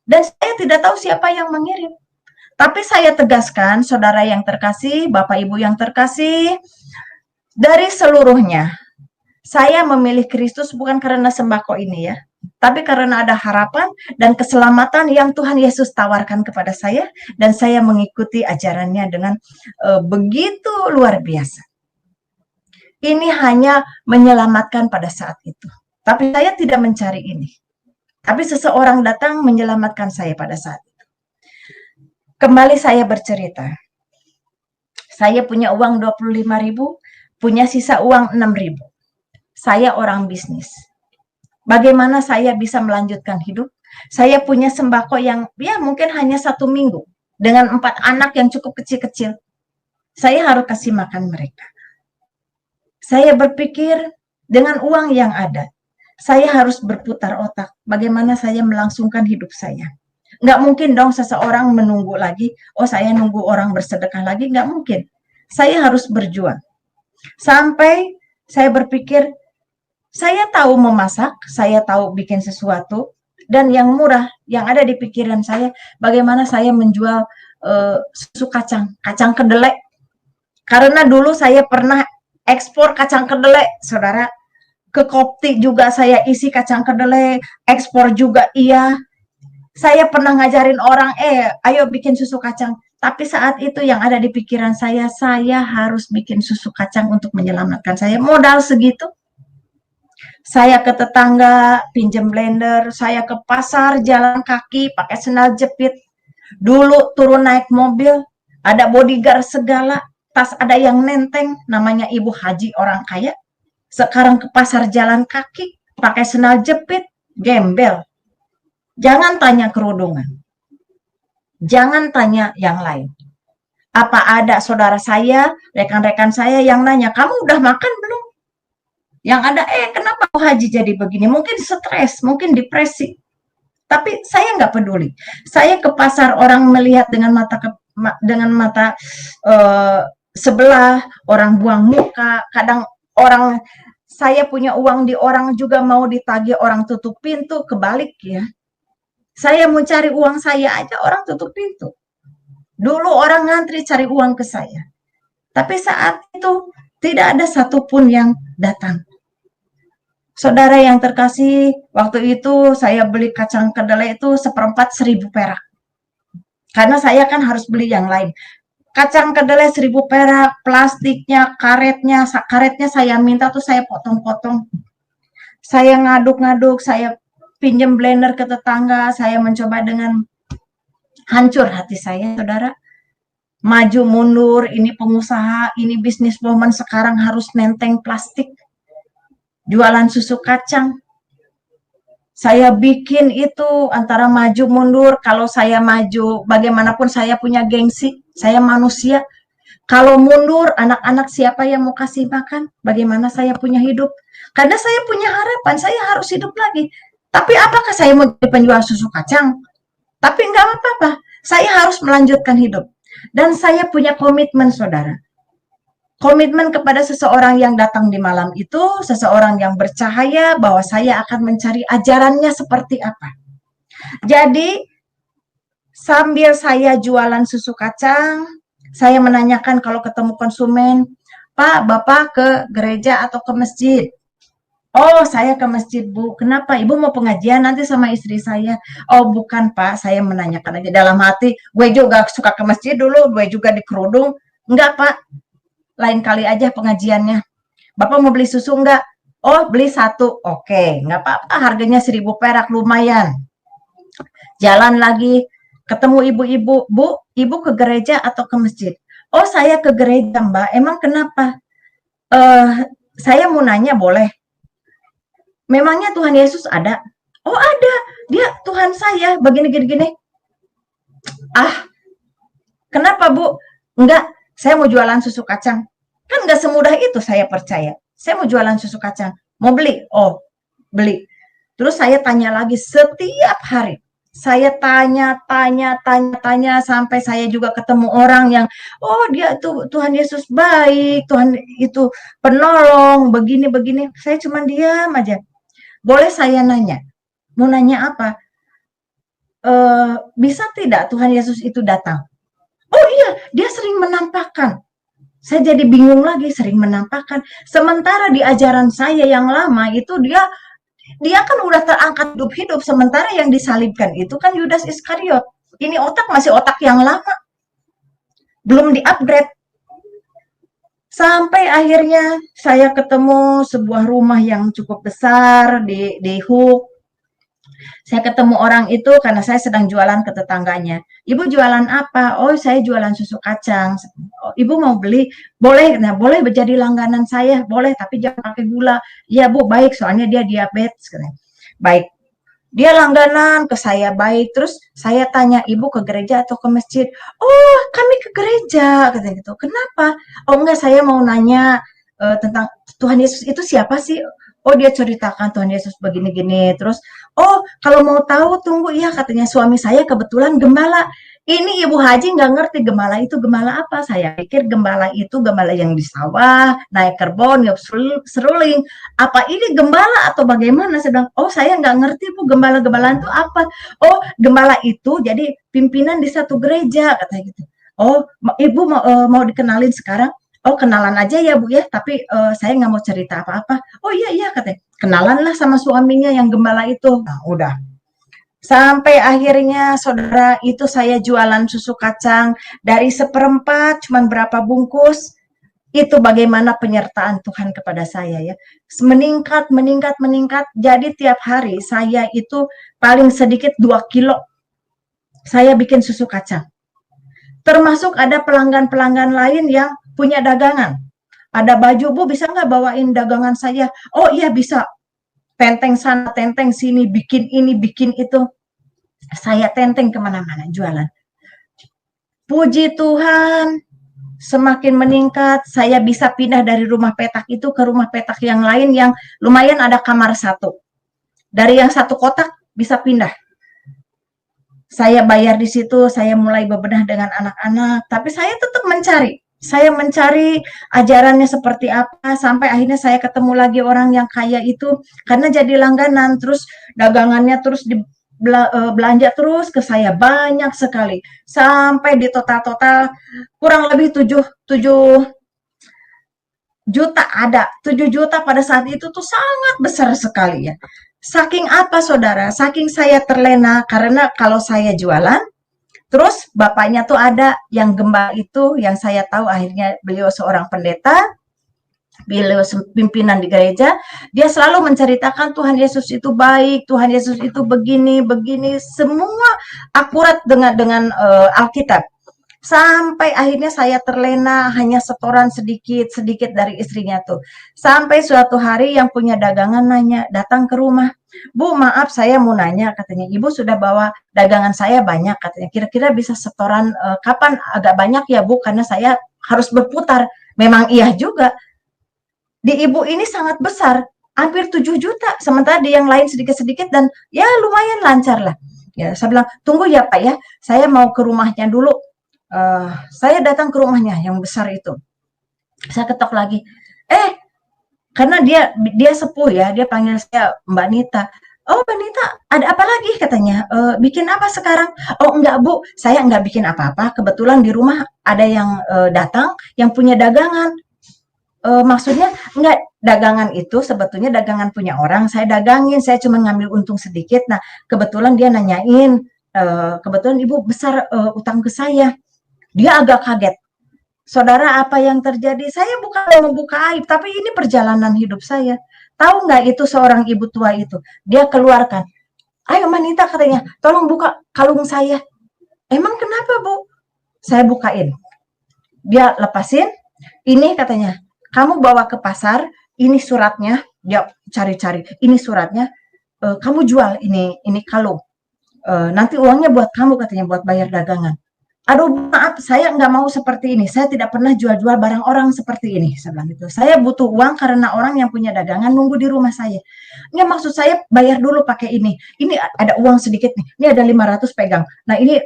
Dan saya tidak tahu siapa yang mengirim. Tapi saya tegaskan, saudara yang terkasih, Bapak Ibu yang terkasih, dari seluruhnya, saya memilih Kristus bukan karena sembako ini ya. tapi karena ada harapan dan keselamatan yang Tuhan Yesus tawarkan kepada saya, dan saya mengikuti ajarannya dengan begitu luar biasa. Ini hanya menyelamatkan pada saat itu. Tapi saya tidak mencari ini. Tapi seseorang datang menyelamatkan saya pada saat itu. Kembali saya bercerita. Saya punya uang 25.000, punya sisa uang 6.000. Saya orang bisnis. Bagaimana saya bisa melanjutkan hidup? Saya punya sembako yang ya mungkin hanya 1 minggu. Dengan 4 anak yang cukup kecil-kecil. Saya harus kasih makan mereka. Saya berpikir dengan uang yang ada. Saya harus berputar otak. Bagaimana saya melangsungkan hidup saya. Nggak mungkin dong seseorang menunggu lagi. Oh, saya nunggu orang bersedekah lagi. Nggak mungkin. Saya harus berjuang. Sampai saya berpikir, saya tahu memasak, saya tahu bikin sesuatu, dan yang murah, yang ada di pikiran saya, bagaimana saya menjual susu kacang kedelai. Karena dulu saya pernah ekspor kacang kedelai, saudara. Ke Kopti juga saya isi kacang kedelai, ekspor juga iya. Saya pernah ngajarin orang, ayo bikin susu kacang. Tapi saat itu yang ada di pikiran saya harus bikin susu kacang untuk menyelamatkan saya. Modal segitu. Saya ke tetangga, pinjam blender, saya ke pasar, jalan kaki, pakai sendal jepit. Dulu turun naik mobil, ada bodyguard segala, tas ada yang nenteng, namanya Ibu Haji orang kaya. Sekarang ke pasar jalan kaki, pakai sendal jepit, gembel. Jangan tanya kerudungan. Jangan tanya yang lain. Apa ada saudara saya, rekan-rekan saya yang nanya, kamu udah makan belum? Yang ada, kenapa Bu Haji jadi begini? Mungkin stres, mungkin depresi. Tapi saya nggak peduli. Saya ke pasar, orang melihat dengan mata sebelah, orang buang muka, kadang orang, saya punya uang di orang juga mau ditagih orang tutup pintu, kebalik ya. Saya mau cari uang saya aja, orang tutup pintu. Dulu orang ngantri cari uang ke saya. Tapi saat itu tidak ada satupun yang datang. Saudara yang terkasih, waktu itu saya beli kacang kedelai itu 1/4 1.000 perak. Karena saya kan harus beli yang lain. Kacang kedelai 1.000 perak, plastiknya, karetnya saya minta tuh saya potong-potong. Saya ngaduk-ngaduk, saya pinjam blender ke tetangga, saya mencoba dengan hancur hati saya, saudara. Maju mundur, ini pengusaha, ini businesswoman sekarang harus nenteng plastik. Jualan susu kacang. Saya bikin itu antara maju mundur. Kalau saya maju, bagaimanapun saya punya gengsi. Saya manusia. Kalau mundur, anak-anak siapa yang mau kasih makan? Bagaimana saya punya hidup? Karena saya punya harapan, saya harus hidup lagi. Tapi apakah saya mau jadi penjual susu kacang? Tapi enggak apa-apa. Saya harus melanjutkan hidup. Dan saya punya komitmen, saudara. Komitmen kepada seseorang yang datang di malam itu, seseorang yang bercahaya bahwa saya akan mencari ajarannya seperti apa. Jadi, sambil saya jualan susu kacang, saya menanyakan kalau ketemu konsumen, Pak, Bapak ke gereja atau ke masjid? Oh, saya ke masjid, Bu. Kenapa? Ibu mau pengajian nanti sama istri saya. Oh, bukan, Pak. Saya menanyakan aja dalam hati. Gue juga suka ke masjid dulu. Gue juga di kerudung. Enggak, Pak. Lain kali aja pengajiannya. Bapak mau beli susu enggak? Oh, beli 1. Oke, enggak apa-apa. Harganya 1.000 perak, lumayan. Jalan lagi. Ketemu ibu-ibu. Bu, ibu ke gereja atau ke masjid? Oh, saya ke gereja, Mbak. Emang kenapa? Saya mau nanya, boleh? Memangnya Tuhan Yesus ada? Oh, ada. Dia Tuhan saya. Begini-gini. Ah, kenapa, Bu? Enggak, saya mau jualan susu kacang. Kan enggak semudah itu, saya percaya. Saya mau jualan susu kacang. Mau beli? Oh, beli. Terus saya tanya lagi setiap hari. Saya tanya sampai saya juga ketemu orang yang, oh dia tuh Tuhan Yesus baik, Tuhan itu penolong, begini-begini. Saya cuma diam aja. Boleh saya nanya? Mau nanya apa? Bisa tidak Tuhan Yesus itu datang? Oh iya, dia sering menampakkan. Saya jadi bingung lagi, sering menampakkan. Sementara di ajaran saya yang lama itu dia Dia kan udah terangkat hidup-hidup, sementara yang disalibkan itu kan Yudas Iskariot. Ini otak masih otak yang lama, belum di-upgrade. Sampai akhirnya saya ketemu sebuah rumah yang cukup besar di Hook. Saya ketemu orang itu karena saya sedang jualan ke tetangganya. Ibu jualan apa? Oh, saya jualan susu kacang. Oh, ibu mau beli? Boleh. Nah, boleh menjadi langganan saya. Boleh, tapi jangan pakai gula. Iya, Bu, baik. Soalnya dia diabetes. Baik. Dia langganan ke saya baik. Terus saya tanya, ibu ke gereja atau ke masjid? Oh, kami ke gereja. Katanya gitu. Kenapa? Oh, enggak, saya mau nanya tentang Tuhan Yesus itu siapa sih? Oh, dia ceritakan Tuhan Yesus begini-gini. Terus, oh, kalau mau tahu tunggu ya, katanya suami saya kebetulan gembala. Ini Ibu Haji nggak ngerti gembala itu gembala apa. Saya pikir gembala itu gembala yang di sawah, naik kerbon, seruling. Apa ini gembala atau bagaimana? Saya bilang, oh saya nggak ngerti Bu, gembala-gembalaan itu apa. Oh, gembala itu jadi pimpinan di satu gereja, katanya gitu. Oh, Ibu mau dikenalin sekarang? Oh, kenalan aja ya Bu ya, tapi saya nggak mau cerita apa-apa. Oh iya, iya katanya. Kenalan lah sama suaminya yang gembala itu. Nah, udah. Sampai akhirnya saudara itu saya jualan susu kacang dari seperempat cuman berapa bungkus. Itu bagaimana penyertaan Tuhan kepada saya ya. Meningkat, meningkat, meningkat. Jadi tiap hari saya itu paling sedikit 2 kilo saya bikin susu kacang. Termasuk ada pelanggan-pelanggan lain yang punya dagangan. Ada baju, Bu bisa nggak bawain dagangan saya? Oh iya bisa. Tenteng sana, tenteng sini, bikin ini, bikin itu. Saya tenteng kemana-mana jualan. Puji Tuhan, semakin meningkat, saya bisa pindah dari rumah petak itu ke rumah petak yang lain yang lumayan ada kamar satu. Dari yang satu kotak bisa pindah. Saya bayar di situ, saya mulai bebenah dengan anak-anak, tapi saya tetap mencari. Saya mencari ajarannya seperti apa, sampai akhirnya saya ketemu lagi orang yang kaya itu, karena jadi langganan, terus dagangannya terus belanja terus ke saya banyak sekali, sampai di total-total kurang lebih 7 juta ada. 7 juta pada saat itu tuh sangat besar sekali ya. Saking apa saudara? Saking saya terlena karena kalau saya jualan, terus bapaknya tuh ada yang gembala itu yang saya tahu akhirnya beliau seorang pendeta, beliau pimpinan di gereja, dia selalu menceritakan Tuhan Yesus itu baik, Tuhan Yesus itu begini, begini, semua akurat dengan Alkitab. Sampai akhirnya saya terlena hanya setoran sedikit-sedikit dari istrinya tuh. Sampai suatu hari yang punya dagangan nanya, datang ke rumah. Bu, maaf saya mau nanya, katanya. Ibu sudah bawa dagangan saya banyak, katanya. Kira-kira bisa setoran kapan agak banyak ya Bu, karena saya harus berputar. Memang iya juga. Di ibu ini sangat besar, hampir 7 juta. Sementara di yang lain sedikit-sedikit dan ya lumayan lancar lah. Ya, saya bilang, tunggu ya Pak ya, saya mau ke rumahnya dulu. Saya datang ke rumahnya yang besar itu. Saya ketok lagi. Karena dia sepuh ya, dia panggil saya Mbak Nita. Oh Mbak Nita, ada apa lagi katanya? Bikin apa sekarang? Oh enggak Bu, saya enggak bikin apa-apa. Kebetulan di rumah ada yang datang, yang punya dagangan. Maksudnya enggak, dagangan itu sebetulnya dagangan punya orang. Saya dagangin, saya cuma ngambil untung sedikit. Nah kebetulan dia nanyain, kebetulan Ibu besar utang ke saya. Dia agak kaget. Saudara, apa yang terjadi? Saya bukan mau membuka aib, tapi ini perjalanan hidup saya. Tahu nggak itu seorang ibu tua itu? Dia keluarkan. Ayo Manita katanya, tolong buka kalung saya. Emang kenapa Bu? Saya bukain. Dia lepasin. Ini katanya, kamu bawa ke pasar, ini suratnya. Dia cari-cari, ini suratnya. Kamu jual ini kalung. Nanti uangnya buat kamu katanya, buat bayar dagangan. Aduh maaf, saya nggak mau seperti ini. Saya tidak pernah jual-jual barang orang seperti ini. Saya bilang gitu. Saya butuh uang karena orang yang punya dagangan nunggu di rumah saya. Nggak, maksud saya bayar dulu pakai ini. Ini ada uang sedikit nih. Ini ada 500 pegang. Nah ini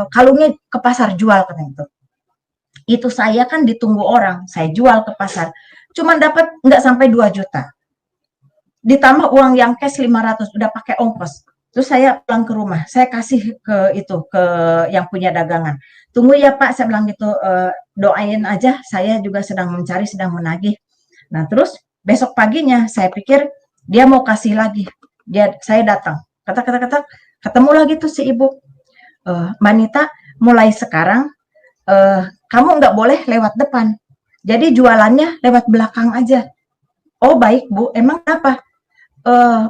kalungnya ke pasar jual katanya itu. Itu saya kan ditunggu orang. Saya jual ke pasar. Cuman dapat nggak sampai 2 juta. Ditambah uang yang cash 500. Udah pakai ongkos. Terus saya pulang ke rumah, saya kasih ke yang punya dagangan. Tunggu ya Pak, saya bilang gitu, doain aja, saya juga sedang mencari, sedang menagih. Nah terus besok paginya saya pikir Dia mau kasih lagi. Saya datang. Kata, ketemu lagi tuh si ibu. Mbak Nita, mulai sekarang kamu nggak boleh lewat depan. Jadi jualannya lewat belakang aja. Oh baik Bu, emang apa?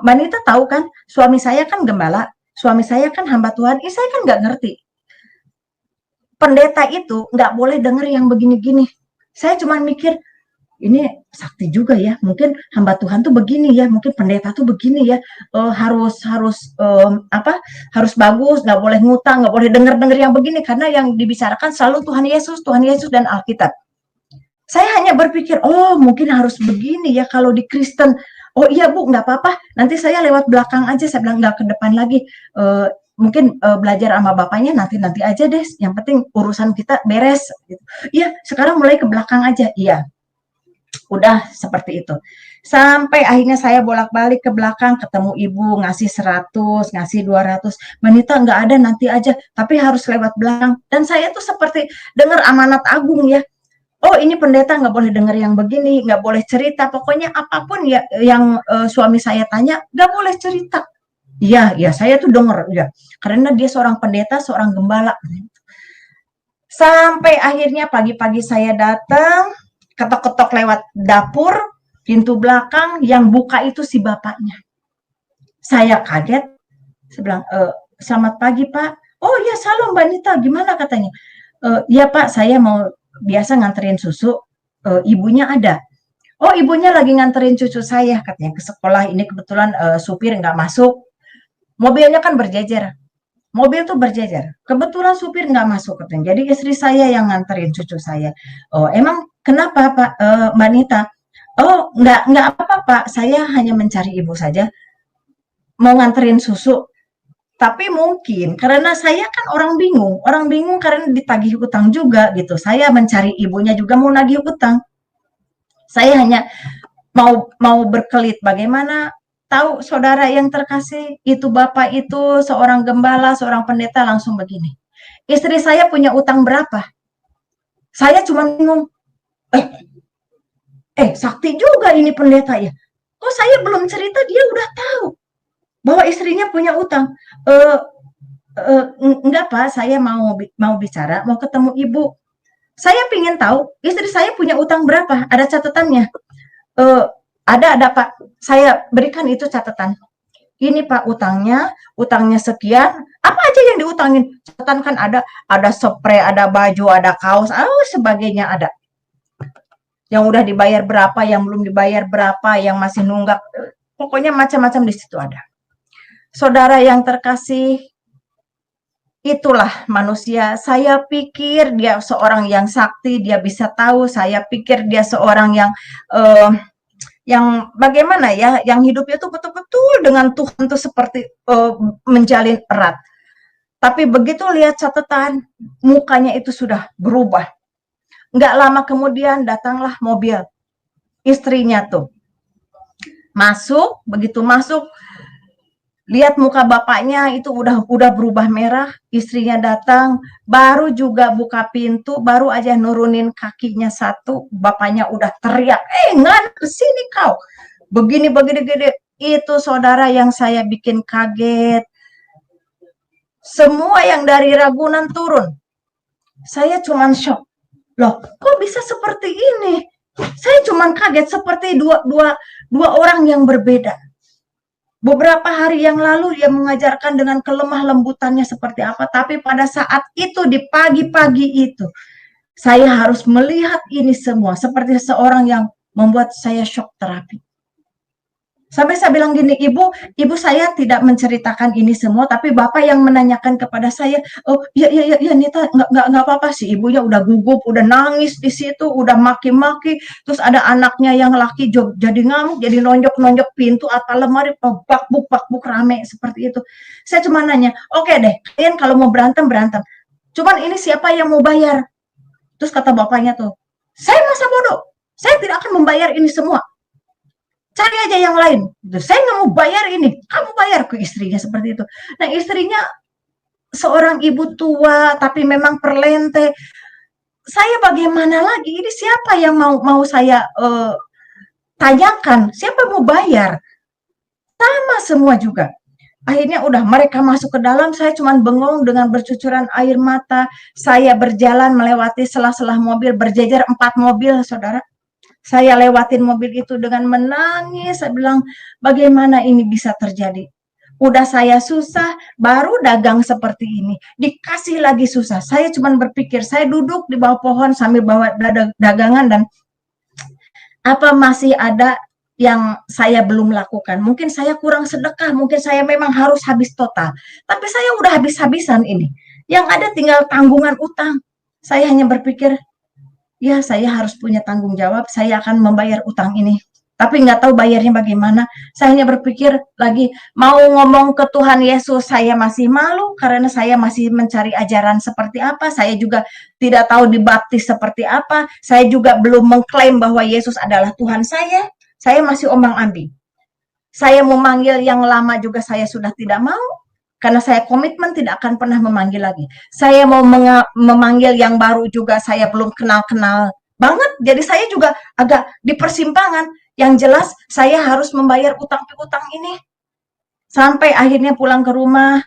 Mbak Nita tahu kan, suami saya kan gembala, suami saya kan hamba Tuhan, saya kan nggak ngerti. Pendeta itu nggak boleh denger yang begini-gini. Saya cuma mikir, ini sakti juga ya, mungkin hamba Tuhan tuh begini ya, mungkin pendeta tuh begini ya, harus bagus, nggak boleh ngutang, nggak boleh denger yang begini, karena yang dibicarakan selalu Tuhan Yesus dan Alkitab. Saya hanya berpikir, oh mungkin harus begini ya kalau di Kristen. Oh iya Bu, nggak apa-apa, nanti saya lewat belakang aja. Saya bilang nggak ke depan lagi. Mungkin belajar sama bapaknya nanti aja deh. Yang penting urusan kita beres. Gitu. Iya, sekarang mulai ke belakang aja. Iya, udah seperti itu. Sampai akhirnya saya bolak-balik ke belakang, ketemu ibu, ngasih 100, ngasih 200. Menita nggak ada, nanti aja. Tapi harus lewat belakang. Dan saya tuh seperti dengar amanat agung ya. Oh ini pendeta nggak boleh dengar yang begini, nggak boleh cerita, pokoknya apapun ya yang suami saya tanya, nggak boleh cerita. Iya, ya saya tuh dengar, ya, karena dia seorang pendeta, seorang gembala. Sampai akhirnya pagi-pagi saya datang, ketok-ketok lewat dapur, pintu belakang, yang buka itu si bapaknya. Saya kaget, saya bilang, selamat pagi Pak. Oh ya salam Mbak Nita, gimana katanya? Ya Pak, saya mau biasa nganterin susu, ibunya ada. Oh ibunya lagi nganterin cucu saya katanya ke sekolah, ini kebetulan supir nggak masuk, mobilnya kan berjejer, mobil tuh berjejer, kebetulan supir nggak masuk katanya, jadi istri saya yang nganterin cucu saya. Oh emang kenapa Pak, Mbak Nita? Oh nggak apa-apa Pak, saya hanya mencari ibu saja, mau nganterin susu. Tapi mungkin karena saya kan orang bingung karena ditagih utang juga gitu. Saya mencari ibunya juga mau nagih utang. Saya hanya mau berkelit bagaimana tahu saudara yang terkasih, itu Bapak itu seorang gembala, seorang pendeta langsung begini. Istri saya punya utang berapa? Saya cuma bingung. Sakti juga ini pendeta ya. Kok saya belum cerita dia udah tahu bahwa istrinya punya utang. Enggak Pak, saya mau bicara, mau ketemu ibu. Saya pingin tahu istri saya punya utang berapa, ada catatannya. Ada Pak, saya berikan itu catatan. Ini Pak utangnya sekian, apa aja yang diutangin. Catatan kan ada spray, ada baju, ada kaos, sebagainya ada. Yang udah dibayar berapa, yang belum dibayar berapa, yang masih nunggak, pokoknya macam-macam di situ ada. Saudara yang terkasih, itulah manusia. Saya pikir dia seorang yang sakti, dia bisa tahu. Saya pikir dia seorang yang bagaimana ya, yang hidupnya tuh betul-betul dengan Tuhan tuh seperti menjalin erat. Tapi begitu lihat catatan, mukanya itu sudah berubah. Nggak lama kemudian datanglah mobil istrinya tuh. Begitu masuk, lihat muka bapaknya itu udah berubah merah, istrinya datang, baru juga buka pintu, baru aja nurunin kakinya satu, bapaknya udah teriak, ngan kesini kau, begini, itu saudara yang saya bikin kaget. Semua yang dari Ragunan turun, saya cuman shock, loh kok bisa seperti ini? Saya cuman kaget, seperti dua orang yang berbeda. Beberapa hari yang lalu dia mengajarkan dengan kelemah lembutannya seperti apa, tapi pada saat itu di pagi-pagi itu saya harus melihat ini semua seperti seorang yang membuat saya shock terapi. Sampai saya bilang gini, ibu saya tidak menceritakan ini semua, tapi Bapak yang menanyakan kepada saya, oh ya Nita, nggak apa-apa sih, ibunya udah gugup, udah nangis di situ, udah maki-maki, terus ada anaknya yang laki jadi ngamuk, jadi nonjok pintu atau lemari, bakbuk rame seperti itu. Saya cuma nanya, oke deh, kalian kalau mau berantem, cuman ini siapa yang mau bayar? Terus kata bapaknya tuh, saya masa bodoh, saya tidak akan membayar ini semua. Cari aja yang lain. Saya nggak mau bayar ini, kamu bayar, ke istrinya seperti itu. Nah istrinya seorang ibu tua, tapi memang perlente. Saya bagaimana lagi? Ini siapa yang mau saya tanyakan? Siapa mau bayar? sama semua juga. Akhirnya udah mereka masuk ke dalam, saya cuman bengong dengan bercucuran air mata. Saya berjalan melewati sela-sela mobil, berjejer 4 mobil, saudara. Saya lewatin mobil itu dengan menangis. Saya bilang, bagaimana ini bisa terjadi? Udah saya susah, baru dagang seperti ini. Dikasih lagi susah. Saya cuman berpikir, saya duduk di bawah pohon sambil bawa dagangan dan apa masih ada yang saya belum lakukan. Mungkin saya kurang sedekah, mungkin saya memang harus habis total. Tapi saya udah habis-habisan ini. Yang ada tinggal tanggungan utang. Saya hanya berpikir, ya saya harus punya tanggung jawab, saya akan membayar utang ini. Tapi nggak tahu bayarnya bagaimana. Saya hanya berpikir lagi, mau ngomong ke Tuhan Yesus, saya masih malu karena saya masih mencari ajaran seperti apa. Saya juga tidak tahu dibaptis seperti apa. Saya juga belum mengklaim bahwa Yesus adalah Tuhan saya. Saya masih ombang-ambing. Saya mau manggil yang lama juga saya sudah tidak mau. Karena saya komitmen tidak akan pernah memanggil lagi. Saya mau memanggil yang baru juga saya belum kenal-kenal banget. Jadi saya juga agak di persimpangan. Yang jelas saya harus membayar utang-utang ini. Sampai akhirnya pulang ke rumah,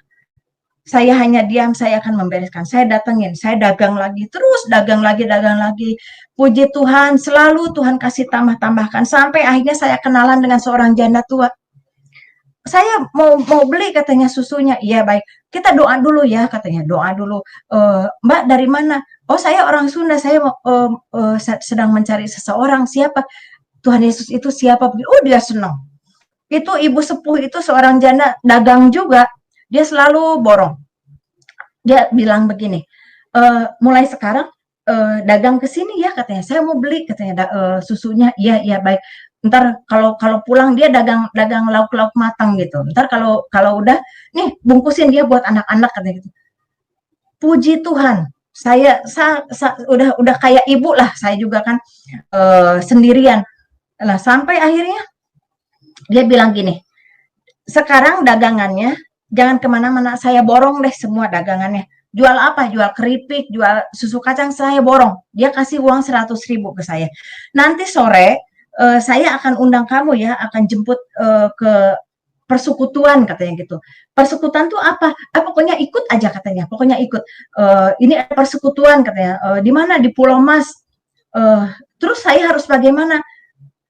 saya hanya diam, saya akan membereskan. Saya datengin, saya dagang lagi, terus dagang lagi. Puji Tuhan, selalu Tuhan kasih tambah-tambahkan. Sampai akhirnya saya kenalan dengan seorang janda tua. Saya mau beli katanya susunya. Iya baik, kita doa dulu ya katanya. Doa dulu. Mbak dari mana? Oh saya orang Sunda. Saya sedang mencari seseorang. Siapa? Tuhan Yesus itu siapa? Oh dia senang. Itu ibu sepuh itu seorang janda dagang juga. Dia selalu borong. Dia bilang begini, mulai sekarang dagang ke sini ya katanya. Saya mau beli katanya susunya. Iya baik. Ntar kalau pulang dia dagang lauk-lauk matang gitu. Ntar kalau udah nih bungkusin dia buat anak-anak katanya gitu. Puji Tuhan, saya udah kayak ibu lah. Saya juga kan sendirian. Nah sampai akhirnya dia bilang gini, sekarang dagangannya jangan kemana-mana, saya borong deh semua dagangannya. Jual apa? Jual keripik, jual susu kacang, saya borong. Dia kasih uang 100.000 ke saya. Nanti sore saya akan undang kamu ya, akan jemput ke persekutuan katanya gitu. Persekutuan tuh apa? Pokoknya ikut aja katanya. Pokoknya ikut. Ini persekutuan katanya. Di mana? Di Pulau Mas. Terus saya harus bagaimana?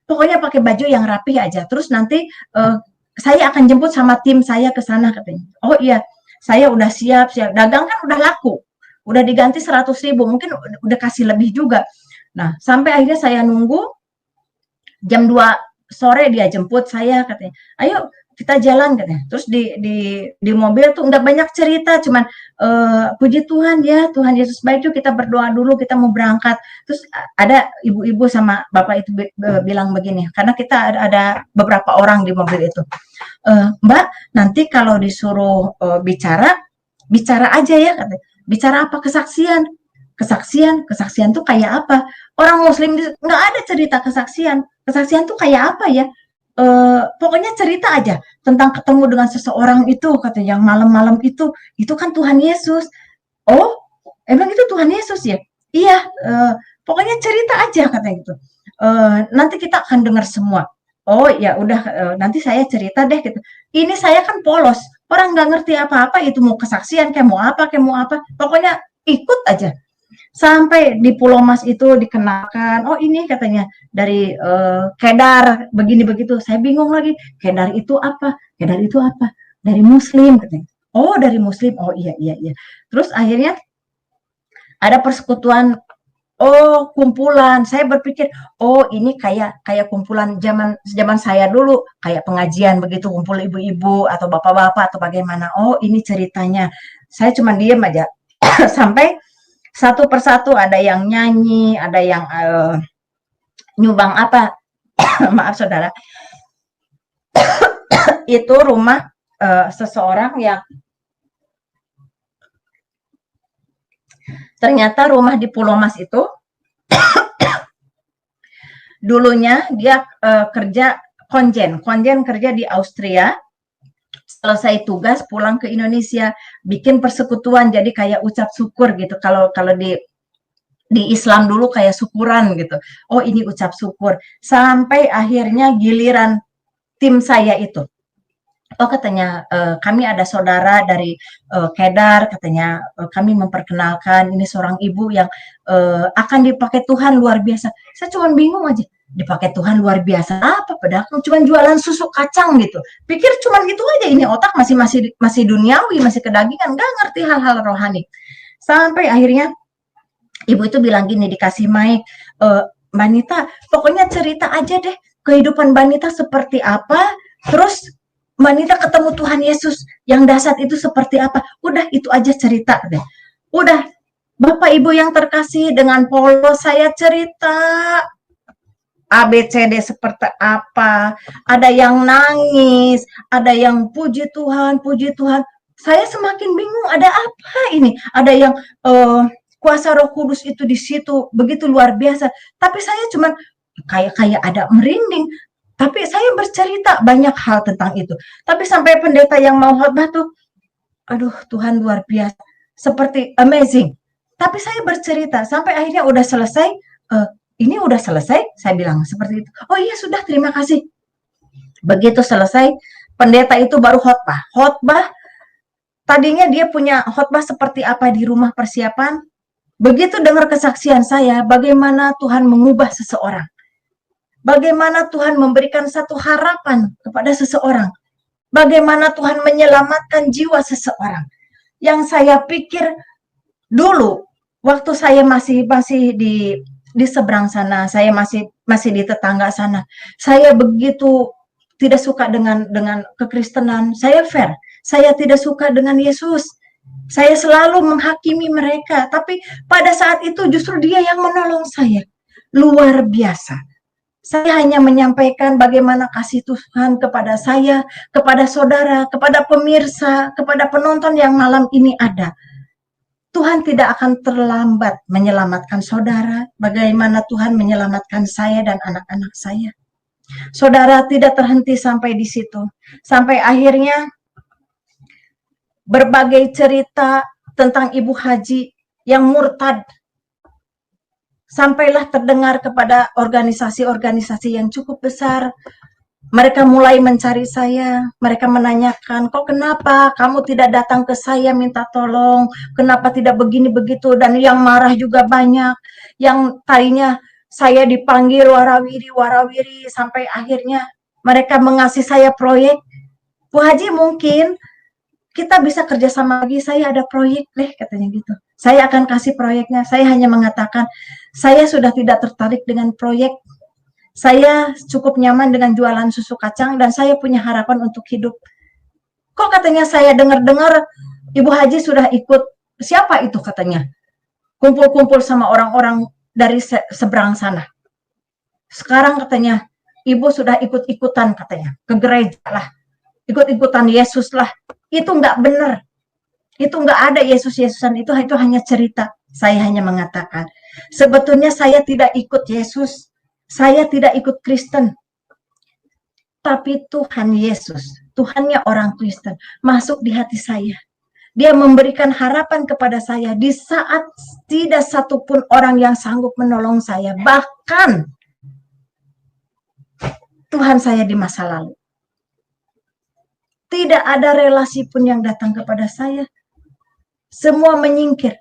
Pokoknya pakai baju yang rapi aja. Terus nanti saya akan jemput sama tim saya ke sana katanya. Oh iya, saya udah siap. Dagang kan udah laku. Udah diganti 100.000, mungkin udah kasih lebih juga. Nah, sampai akhirnya saya nunggu jam 2 sore dia jemput saya katanya. Ayo kita jalan katanya. Terus di mobil tuh nggak banyak cerita, cuman puji Tuhan ya, Tuhan Yesus baik, yuk kita berdoa dulu, kita mau berangkat. Terus ada ibu-ibu sama bapak itu bilang begini, karena kita ada beberapa orang di mobil itu. Mbak, nanti kalau disuruh bicara aja ya katanya. Bicara apa? Kesaksian tuh kayak apa? Orang Muslim nggak ada cerita kesaksian. Kesaksian tuh kayak apa ya? Pokoknya cerita aja tentang ketemu dengan seseorang itu, katanya yang malam-malam itu kan Tuhan Yesus. Oh, emang itu Tuhan Yesus ya? Iya, pokoknya cerita aja katanya gitu. Nanti kita akan dengar semua. Oh ya udah, nanti saya cerita deh gitu. Ini saya kan polos, orang nggak ngerti apa-apa, itu mau kesaksian kayak mau apa, pokoknya ikut aja. Sampai di Pulau Mas itu dikenalkan, oh ini katanya dari Kedar begini begitu. Saya bingung lagi, Kedar itu apa? Dari Muslim katanya. Oh dari Muslim, oh iya. Terus akhirnya ada persekutuan, oh kumpulan. Saya berpikir, oh ini kayak kumpulan zaman saya dulu, kayak pengajian begitu, kumpul ibu-ibu atau bapak-bapak atau bagaimana. Oh ini ceritanya. Saya cuma diem aja sampai satu persatu ada yang nyanyi, ada yang nyumbang apa. Maaf saudara, itu rumah seseorang yang ternyata rumah di Pulau Mas itu dulunya dia kerja konjen kerja di Austria. Selesai tugas pulang ke Indonesia, bikin persekutuan, jadi kayak ucap syukur gitu. Kalau di Islam dulu kayak syukuran gitu. Oh ini ucap syukur. Sampai akhirnya giliran tim saya itu. oh katanya, kami ada saudara dari Kedar, katanya kami memperkenalkan ini seorang ibu yang akan dipakai Tuhan luar biasa. Saya cuma bingung aja, dipakai Tuhan luar biasa apa? Padahal cuma jualan susu kacang gitu. Pikir cuma gitu aja, ini otak masih duniawi, masih kedagingan, nggak ngerti hal-hal rohani. Sampai akhirnya ibu itu bilang gini, dikasih mic, Mbak Nita, pokoknya cerita aja deh kehidupan Mbak Nita seperti apa, terus Mbak Nita ketemu Tuhan Yesus yang dahsyat itu seperti apa. Udah itu aja cerita deh. Udah, Bapak Ibu yang terkasih, dengan polos saya cerita ABCD seperti apa. Ada yang nangis, ada yang puji Tuhan, puji Tuhan. Saya semakin bingung, ada apa ini? Ada yang kuasa Roh Kudus itu di situ begitu luar biasa. Tapi saya cuman kayak ada merinding. Tapi saya bercerita banyak hal tentang itu. Tapi sampai pendeta yang mau khotbah tuh, aduh Tuhan luar biasa, seperti amazing. Tapi saya bercerita sampai akhirnya udah selesai. Ini udah selesai, saya bilang seperti itu. Oh iya sudah, terima kasih. Begitu selesai, pendeta itu baru khotbah. Khotbah, tadinya dia punya khotbah seperti apa di rumah persiapan. Begitu dengar kesaksian saya, bagaimana Tuhan mengubah seseorang. Bagaimana Tuhan memberikan satu harapan kepada seseorang. Bagaimana Tuhan menyelamatkan jiwa seseorang. Yang saya pikir dulu, waktu saya masih di seberang sana, saya masih di tetangga sana, saya begitu tidak suka dengan kekristenan. Saya fair, saya tidak suka dengan Yesus. Saya selalu menghakimi mereka, tapi pada saat itu justru dia yang menolong saya. Luar biasa. Saya hanya menyampaikan bagaimana kasih Tuhan kepada saya, kepada saudara, kepada pemirsa, kepada penonton yang malam ini ada. Tuhan tidak akan terlambat menyelamatkan saudara, bagaimana Tuhan menyelamatkan saya dan anak-anak saya. Saudara, tidak terhenti sampai di situ. Sampai akhirnya berbagai cerita tentang Ibu Haji yang murtad sampailah terdengar kepada organisasi-organisasi yang cukup besar. Mereka mulai mencari saya, mereka menanyakan, kok kenapa kamu tidak datang ke saya minta tolong, kenapa tidak begini begitu, dan yang marah juga banyak, yang tadinya saya dipanggil warawiri, sampai akhirnya mereka mengasih saya proyek. Bu Haji, mungkin kita bisa kerjasama lagi, saya ada proyek deh, katanya gitu. Saya akan kasih proyeknya. Saya hanya mengatakan, saya sudah tidak tertarik dengan proyek. Saya cukup nyaman dengan jualan susu kacang dan saya punya harapan untuk hidup. Kok katanya saya dengar-dengar Ibu Haji sudah ikut, siapa itu katanya? Kumpul-kumpul sama orang-orang dari seberang sana. Sekarang katanya, Ibu sudah ikut-ikutan katanya, ke gereja lah. Ikut-ikutan Yesus lah. Itu nggak benar. Itu nggak ada Yesus-Yesusan, itu hanya cerita. Saya hanya mengatakan, sebetulnya saya tidak ikut Yesus, saya tidak ikut Kristen. Tapi Tuhan Yesus, Tuhannya orang Kristen, masuk di hati saya. Dia memberikan harapan kepada saya di saat tidak satupun orang yang sanggup menolong saya. Bahkan Tuhan saya di masa lalu. Tidak ada relasi pun yang datang kepada saya. Semua menyingkir.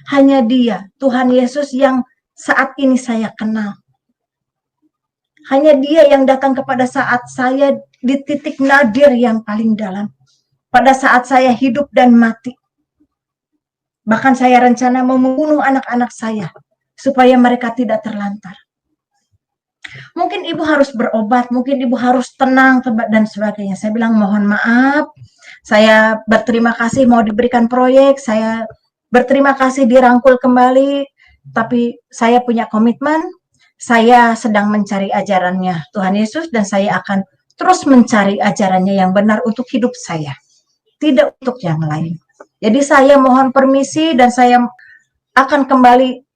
Hanya dia, Tuhan Yesus yang saat ini saya kenal. Hanya dia yang datang kepada saat saya di titik nadir yang paling dalam. Pada saat saya hidup dan mati. Bahkan saya rencana mau membunuh anak-anak saya. Supaya mereka tidak terlantar. Mungkin ibu harus berobat, mungkin ibu harus tenang dan sebagainya. Saya bilang mohon maaf. Saya berterima kasih mau diberikan proyek, saya berterima kasih dirangkul kembali, tapi saya punya komitmen, saya sedang mencari ajarannya Tuhan Yesus dan saya akan terus mencari ajarannya yang benar untuk hidup saya, tidak untuk yang lain. Jadi saya mohon permisi dan saya akan kembali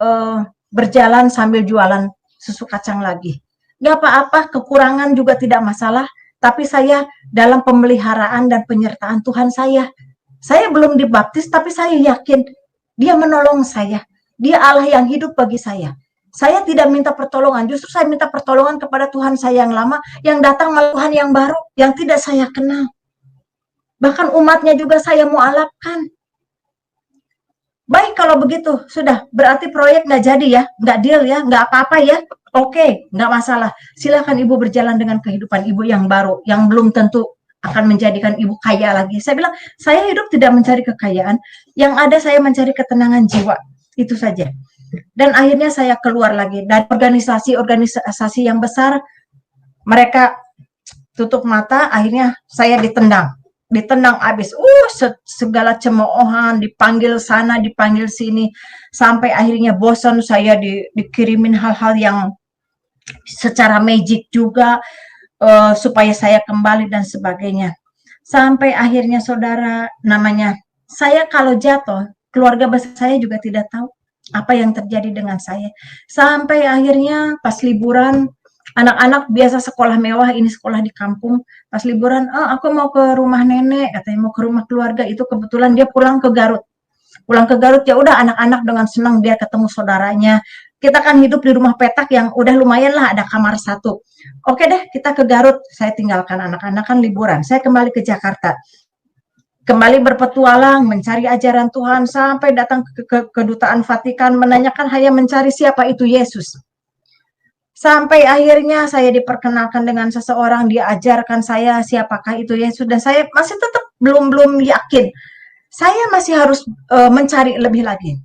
berjalan sambil jualan susu kacang lagi. Gak apa-apa, kekurangan juga tidak masalah. Tapi saya dalam pemeliharaan dan penyertaan Tuhan saya. Saya belum dibaptis, tapi saya yakin dia menolong saya. Dia Allah yang hidup bagi saya. Saya tidak minta pertolongan, justru saya minta pertolongan kepada Tuhan saya yang lama, yang datang malah Tuhan yang baru, yang tidak saya kenal. Bahkan umatnya juga saya mualafkan. Baik kalau begitu, sudah berarti proyek nggak jadi ya, nggak deal ya, nggak apa-apa ya. Oke, nggak masalah. Silakan ibu berjalan dengan kehidupan ibu yang baru, yang belum tentu akan menjadikan ibu kaya lagi. Saya bilang, saya hidup tidak mencari kekayaan, yang ada saya mencari ketenangan jiwa, itu saja. Dan akhirnya saya keluar lagi dari organisasi yang besar, mereka tutup mata, akhirnya saya ditendang abis, segala cemoohan, dipanggil sana, dipanggil sini, sampai akhirnya bosan saya dikirimin hal-hal yang secara magic juga, supaya saya kembali dan sebagainya. Sampai akhirnya saudara, namanya, saya kalau jatuh, keluarga besar saya juga tidak tahu apa yang terjadi dengan saya. Sampai akhirnya pas liburan, anak-anak biasa sekolah mewah, ini sekolah di kampung. Pas liburan, aku mau ke rumah nenek, katanya mau ke rumah keluarga. Itu kebetulan dia pulang ke Garut. Pulang ke Garut, ya udah anak-anak dengan senang dia ketemu saudaranya. Kita kan hidup di rumah petak yang udah lumayan lah, ada kamar satu. Oke deh, kita ke Garut. Saya tinggalkan anak-anak kan liburan. Saya kembali ke Jakarta. Kembali berpetualang, mencari ajaran Tuhan, sampai datang ke kedutaan Vatikan, menanyakan hanya mencari siapa itu Yesus. Sampai akhirnya saya diperkenalkan dengan seseorang, dia ajarkan saya siapakah itu Yesus, dan saya masih tetap belum yakin. Saya masih harus mencari lebih lagi.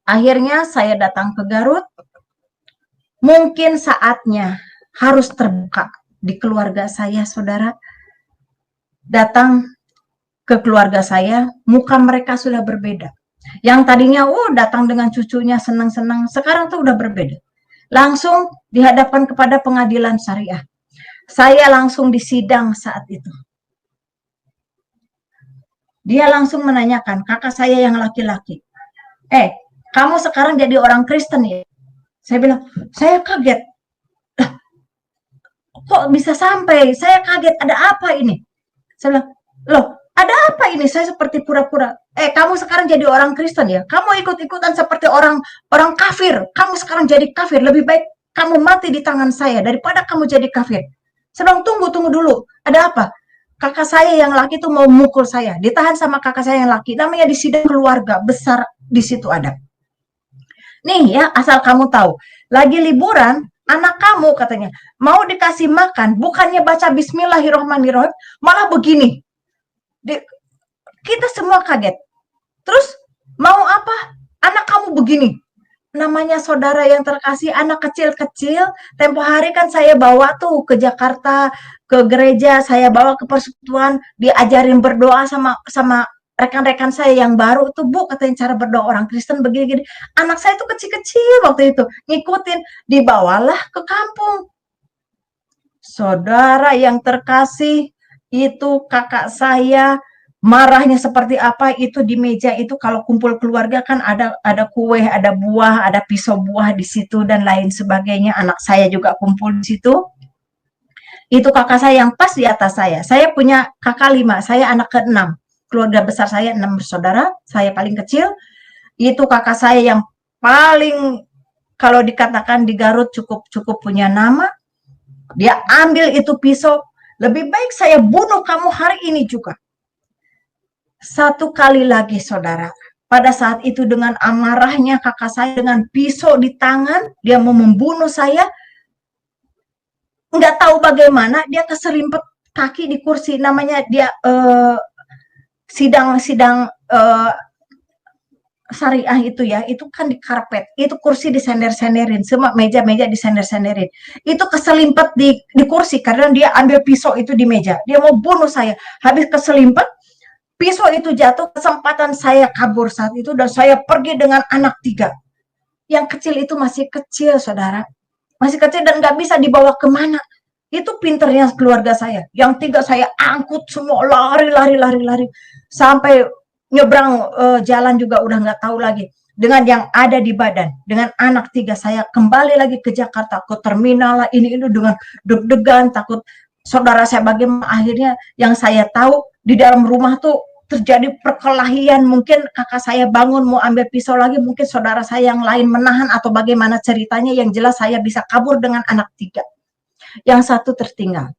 Akhirnya saya datang ke Garut, mungkin saatnya harus terbuka di keluarga saya, saudara. Datang ke keluarga saya, muka mereka sudah berbeda. Yang tadinya, datang dengan cucunya senang-senang, sekarang tuh udah berbeda. Langsung dihadapkan kepada pengadilan syariah. Saya langsung disidang saat itu. Dia langsung menanyakan, kakak saya yang laki-laki, kamu sekarang jadi orang Kristen ya? Saya bilang, saya kaget. Kok bisa sampai? Saya kaget, ada apa ini? Saya bilang, loh, ada apa ini? Saya seperti pura-pura. Kamu sekarang jadi orang Kristen ya? Kamu ikut-ikutan seperti orang kafir. Kamu sekarang jadi kafir. Lebih baik kamu mati di tangan saya daripada kamu jadi kafir. Saya bilang, tunggu dulu. Ada apa? Kakak saya yang laki itu mau mukul saya. Ditahan sama kakak saya yang laki. Namanya di sidang keluarga besar, di situ ada. Nih ya, asal kamu tahu. Lagi liburan, anak kamu katanya mau dikasih makan, bukannya baca Bismillahirrahmanirrahim, malah begini. Kita semua kaget. Terus mau apa? Anak kamu begini. Namanya saudara yang terkasih, anak kecil-kecil. Tempo hari kan saya bawa tuh ke Jakarta, ke gereja, saya bawa ke persekutuan, diajarin berdoa sama rekan-rekan saya yang baru tuh, Bu, katanya cara berdoa orang Kristen begini-gini. Anak saya tuh kecil-kecil waktu itu, ngikutin, dibawalah ke kampung. Saudara yang terkasih, itu kakak saya marahnya seperti apa, itu di meja itu kalau kumpul keluarga kan ada kue, ada buah, ada pisau buah di situ dan lain sebagainya. Anak saya juga kumpul di situ. Itu kakak saya yang pas di atas saya. Saya punya kakak 5, saya anak ke-6. Keluarga besar saya 6 bersaudara, saya paling kecil. Itu kakak saya yang paling, kalau dikatakan di Garut cukup punya nama. Dia ambil itu pisau, lebih baik saya bunuh kamu hari ini juga. Satu kali lagi saudara, pada saat itu dengan amarahnya kakak saya dengan pisau di tangan, dia mau membunuh saya. Nggak tahu bagaimana dia keserimpet kaki di kursi, namanya dia sidang syariah itu ya, itu kan di karpet, itu kursi disender-senderin, semua meja-meja disender-senderin, itu keselimpet di kursi karena dia ambil pisau itu di meja, dia mau bunuh saya. Habis keselimpet, pisau itu jatuh, kesempatan saya kabur saat itu, dan saya pergi dengan anak 3. Yang kecil itu masih kecil, saudara. Masih kecil dan nggak bisa dibawa kemana. Itu pinternya keluarga saya. Yang 3 saya angkut semua, lari. Sampai nyebrang jalan juga udah nggak tahu lagi. Dengan yang ada di badan. Dengan anak 3 saya kembali lagi ke Jakarta, ke terminal lah, ini dengan deg-degan, takut saudara saya bagaimana. Akhirnya yang saya tahu, di dalam rumah tuh terjadi perkelahian, mungkin kakak saya bangun mau ambil pisau lagi, mungkin saudara saya yang lain menahan atau bagaimana ceritanya, yang jelas saya bisa kabur dengan anak 3. Yang satu tertinggal.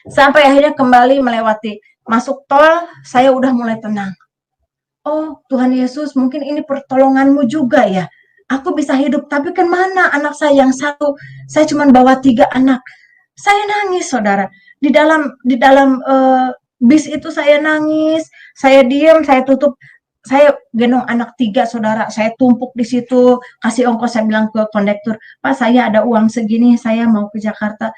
Sampai akhirnya kembali melewati masuk tol, saya udah mulai tenang. Oh, Tuhan Yesus, mungkin ini pertolongan-Mu juga ya. Aku bisa hidup, tapi kan mana anak saya yang satu? Saya cuma bawa 3 anak. Saya nangis, saudara. Di dalam bis itu saya nangis, saya diam, saya tutup. Saya gendong anak 3, saudara. Saya tumpuk di situ, kasih ongkos. Saya bilang ke kondektur, Pak, saya ada uang segini, saya mau ke Jakarta.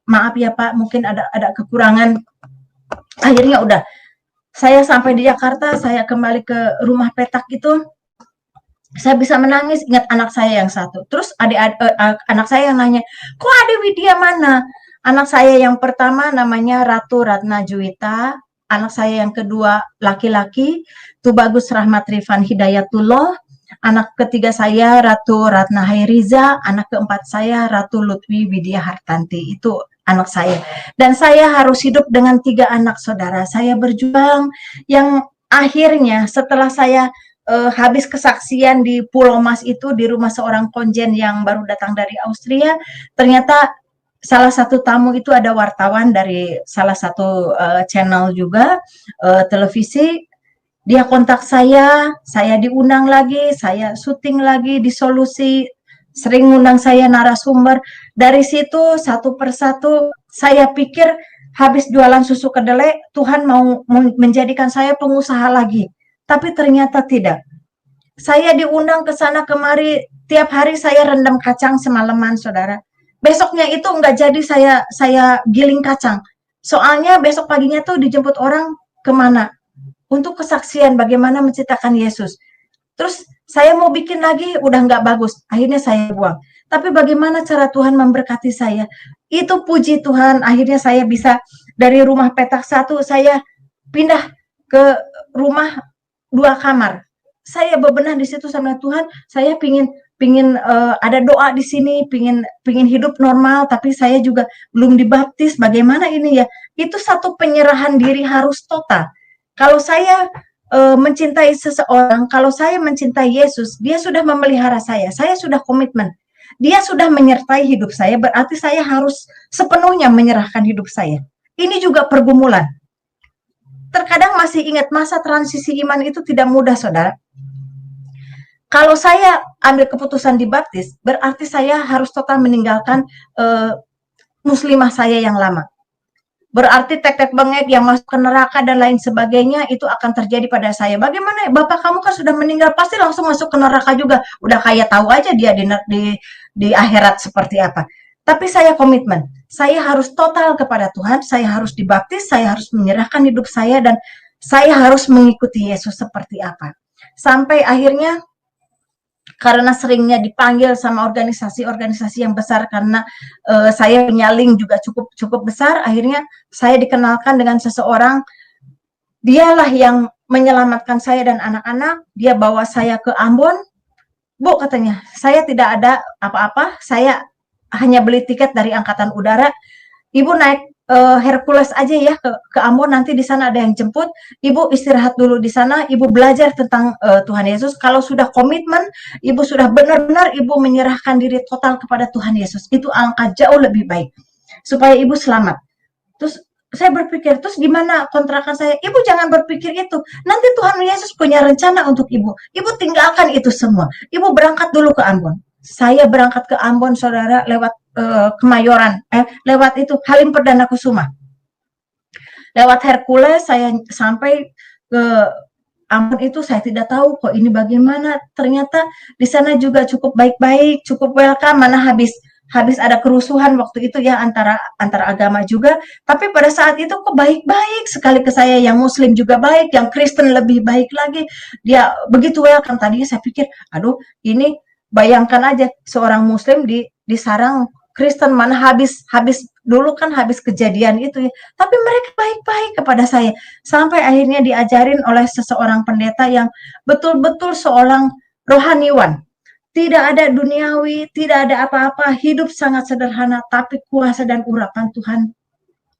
Maaf ya Pak, mungkin ada kekurangan. Akhirnya udah, saya sampai di Jakarta, saya kembali ke rumah petak itu, saya bisa menangis, ingat anak saya yang satu. Terus anak saya yang nanya, kok Ade Widya mana? Anak saya yang pertama namanya Ratu Ratna Juwita, anak saya yang kedua laki-laki, Tubagus Rahmat Rifan Hidayatullah, anak ketiga saya Ratu Ratna Hairiza, anak keempat saya Ratu Lutfi Widya Hartanti. Itu anak saya. Dan saya harus hidup dengan 3 anak, saudara. Saya berjuang yang akhirnya setelah saya habis kesaksian di Pulau Mas itu, di rumah seorang konjen yang baru datang dari Austria, ternyata salah satu tamu itu ada wartawan dari salah satu channel juga, televisi. Dia kontak saya diundang lagi, saya syuting lagi di Solusi, sering undang saya narasumber. Dari situ satu persatu saya pikir habis jualan susu kedelai, Tuhan mau menjadikan saya pengusaha lagi. Tapi ternyata tidak. Saya diundang ke sana kemari, tiap hari saya rendam kacang semalaman, saudara. Besoknya itu nggak jadi saya giling kacang. Soalnya besok paginya tuh dijemput orang kemana? Untuk kesaksian bagaimana menciptakan Yesus. Terus saya mau bikin lagi, udah nggak bagus. Akhirnya saya buang. Tapi bagaimana cara Tuhan memberkati saya? Itu puji Tuhan, akhirnya saya bisa dari rumah petak 1, saya pindah ke rumah 2 kamar. Saya bebenah di situ sama Tuhan, saya pingin ada doa di sini, pingin hidup normal, tapi saya juga belum dibaptis. Bagaimana ini ya? Itu satu penyerahan diri harus total. Kalau saya mencintai seseorang, kalau saya mencintai Yesus, dia sudah memelihara saya sudah komitmen. Dia sudah menyertai hidup saya, berarti saya harus sepenuhnya menyerahkan hidup saya. Ini juga pergumulan. Terkadang masih ingat masa transisi iman itu tidak mudah, saudara. Kalau saya ambil keputusan dibaptis, berarti saya harus total meninggalkan muslimah saya yang lama. Berarti tek-tek bengek yang masuk ke neraka dan lain sebagainya itu akan terjadi pada saya. Bagaimana? Bapak kamu kan sudah meninggal, pasti langsung masuk ke neraka juga. Udah kayak tahu aja dia di akhirat seperti apa. Tapi saya komitmen. Saya harus total kepada Tuhan, saya harus dibaptis, saya harus menyerahkan hidup saya, dan saya harus mengikuti Yesus seperti apa. Sampai akhirnya, karena seringnya dipanggil sama organisasi-organisasi yang besar, karena saya punya link juga cukup besar, akhirnya saya dikenalkan dengan seseorang. Dialah yang menyelamatkan saya dan anak-anak. Dia bawa saya ke Ambon. Bu, katanya, saya tidak ada apa-apa, saya hanya beli tiket dari Angkatan Udara. Ibu naik Hercules aja ya ke Ambon, nanti di sana ada yang jemput. Ibu istirahat dulu di sana, ibu belajar tentang Tuhan Yesus. Kalau sudah komitmen, ibu sudah benar-benar ibu menyerahkan diri total kepada Tuhan Yesus. Itu angka jauh lebih baik supaya ibu selamat. Terus saya berpikir, terus gimana kontrakan saya? Ibu jangan berpikir itu. Nanti Tuhan Yesus punya rencana untuk ibu. Ibu tinggalkan itu semua. Ibu berangkat dulu ke Ambon. Saya berangkat ke Ambon, saudara, lewat Kemayoran, lewat itu Halim Perdana Kusuma. Lewat Hercules saya sampai ke Ambon itu, saya tidak tahu kok ini bagaimana. Ternyata di sana juga cukup baik-baik, cukup welcome. Mana habis ada kerusuhan waktu itu ya antara agama juga. Tapi pada saat itu kok baik-baik sekali ke saya. Yang Muslim juga baik, yang Kristen lebih baik lagi. Dia begitu welcome. Tadinya saya pikir, aduh, ini bayangkan aja seorang Muslim disarang Kristen, mana habis dulu kan habis kejadian itu ya. Tapi mereka baik-baik kepada saya. Sampai akhirnya diajarin oleh seseorang pendeta yang betul-betul seorang rohaniwan. Tidak ada duniawi, tidak ada apa-apa, hidup sangat sederhana, tapi kuasa dan urapan Tuhan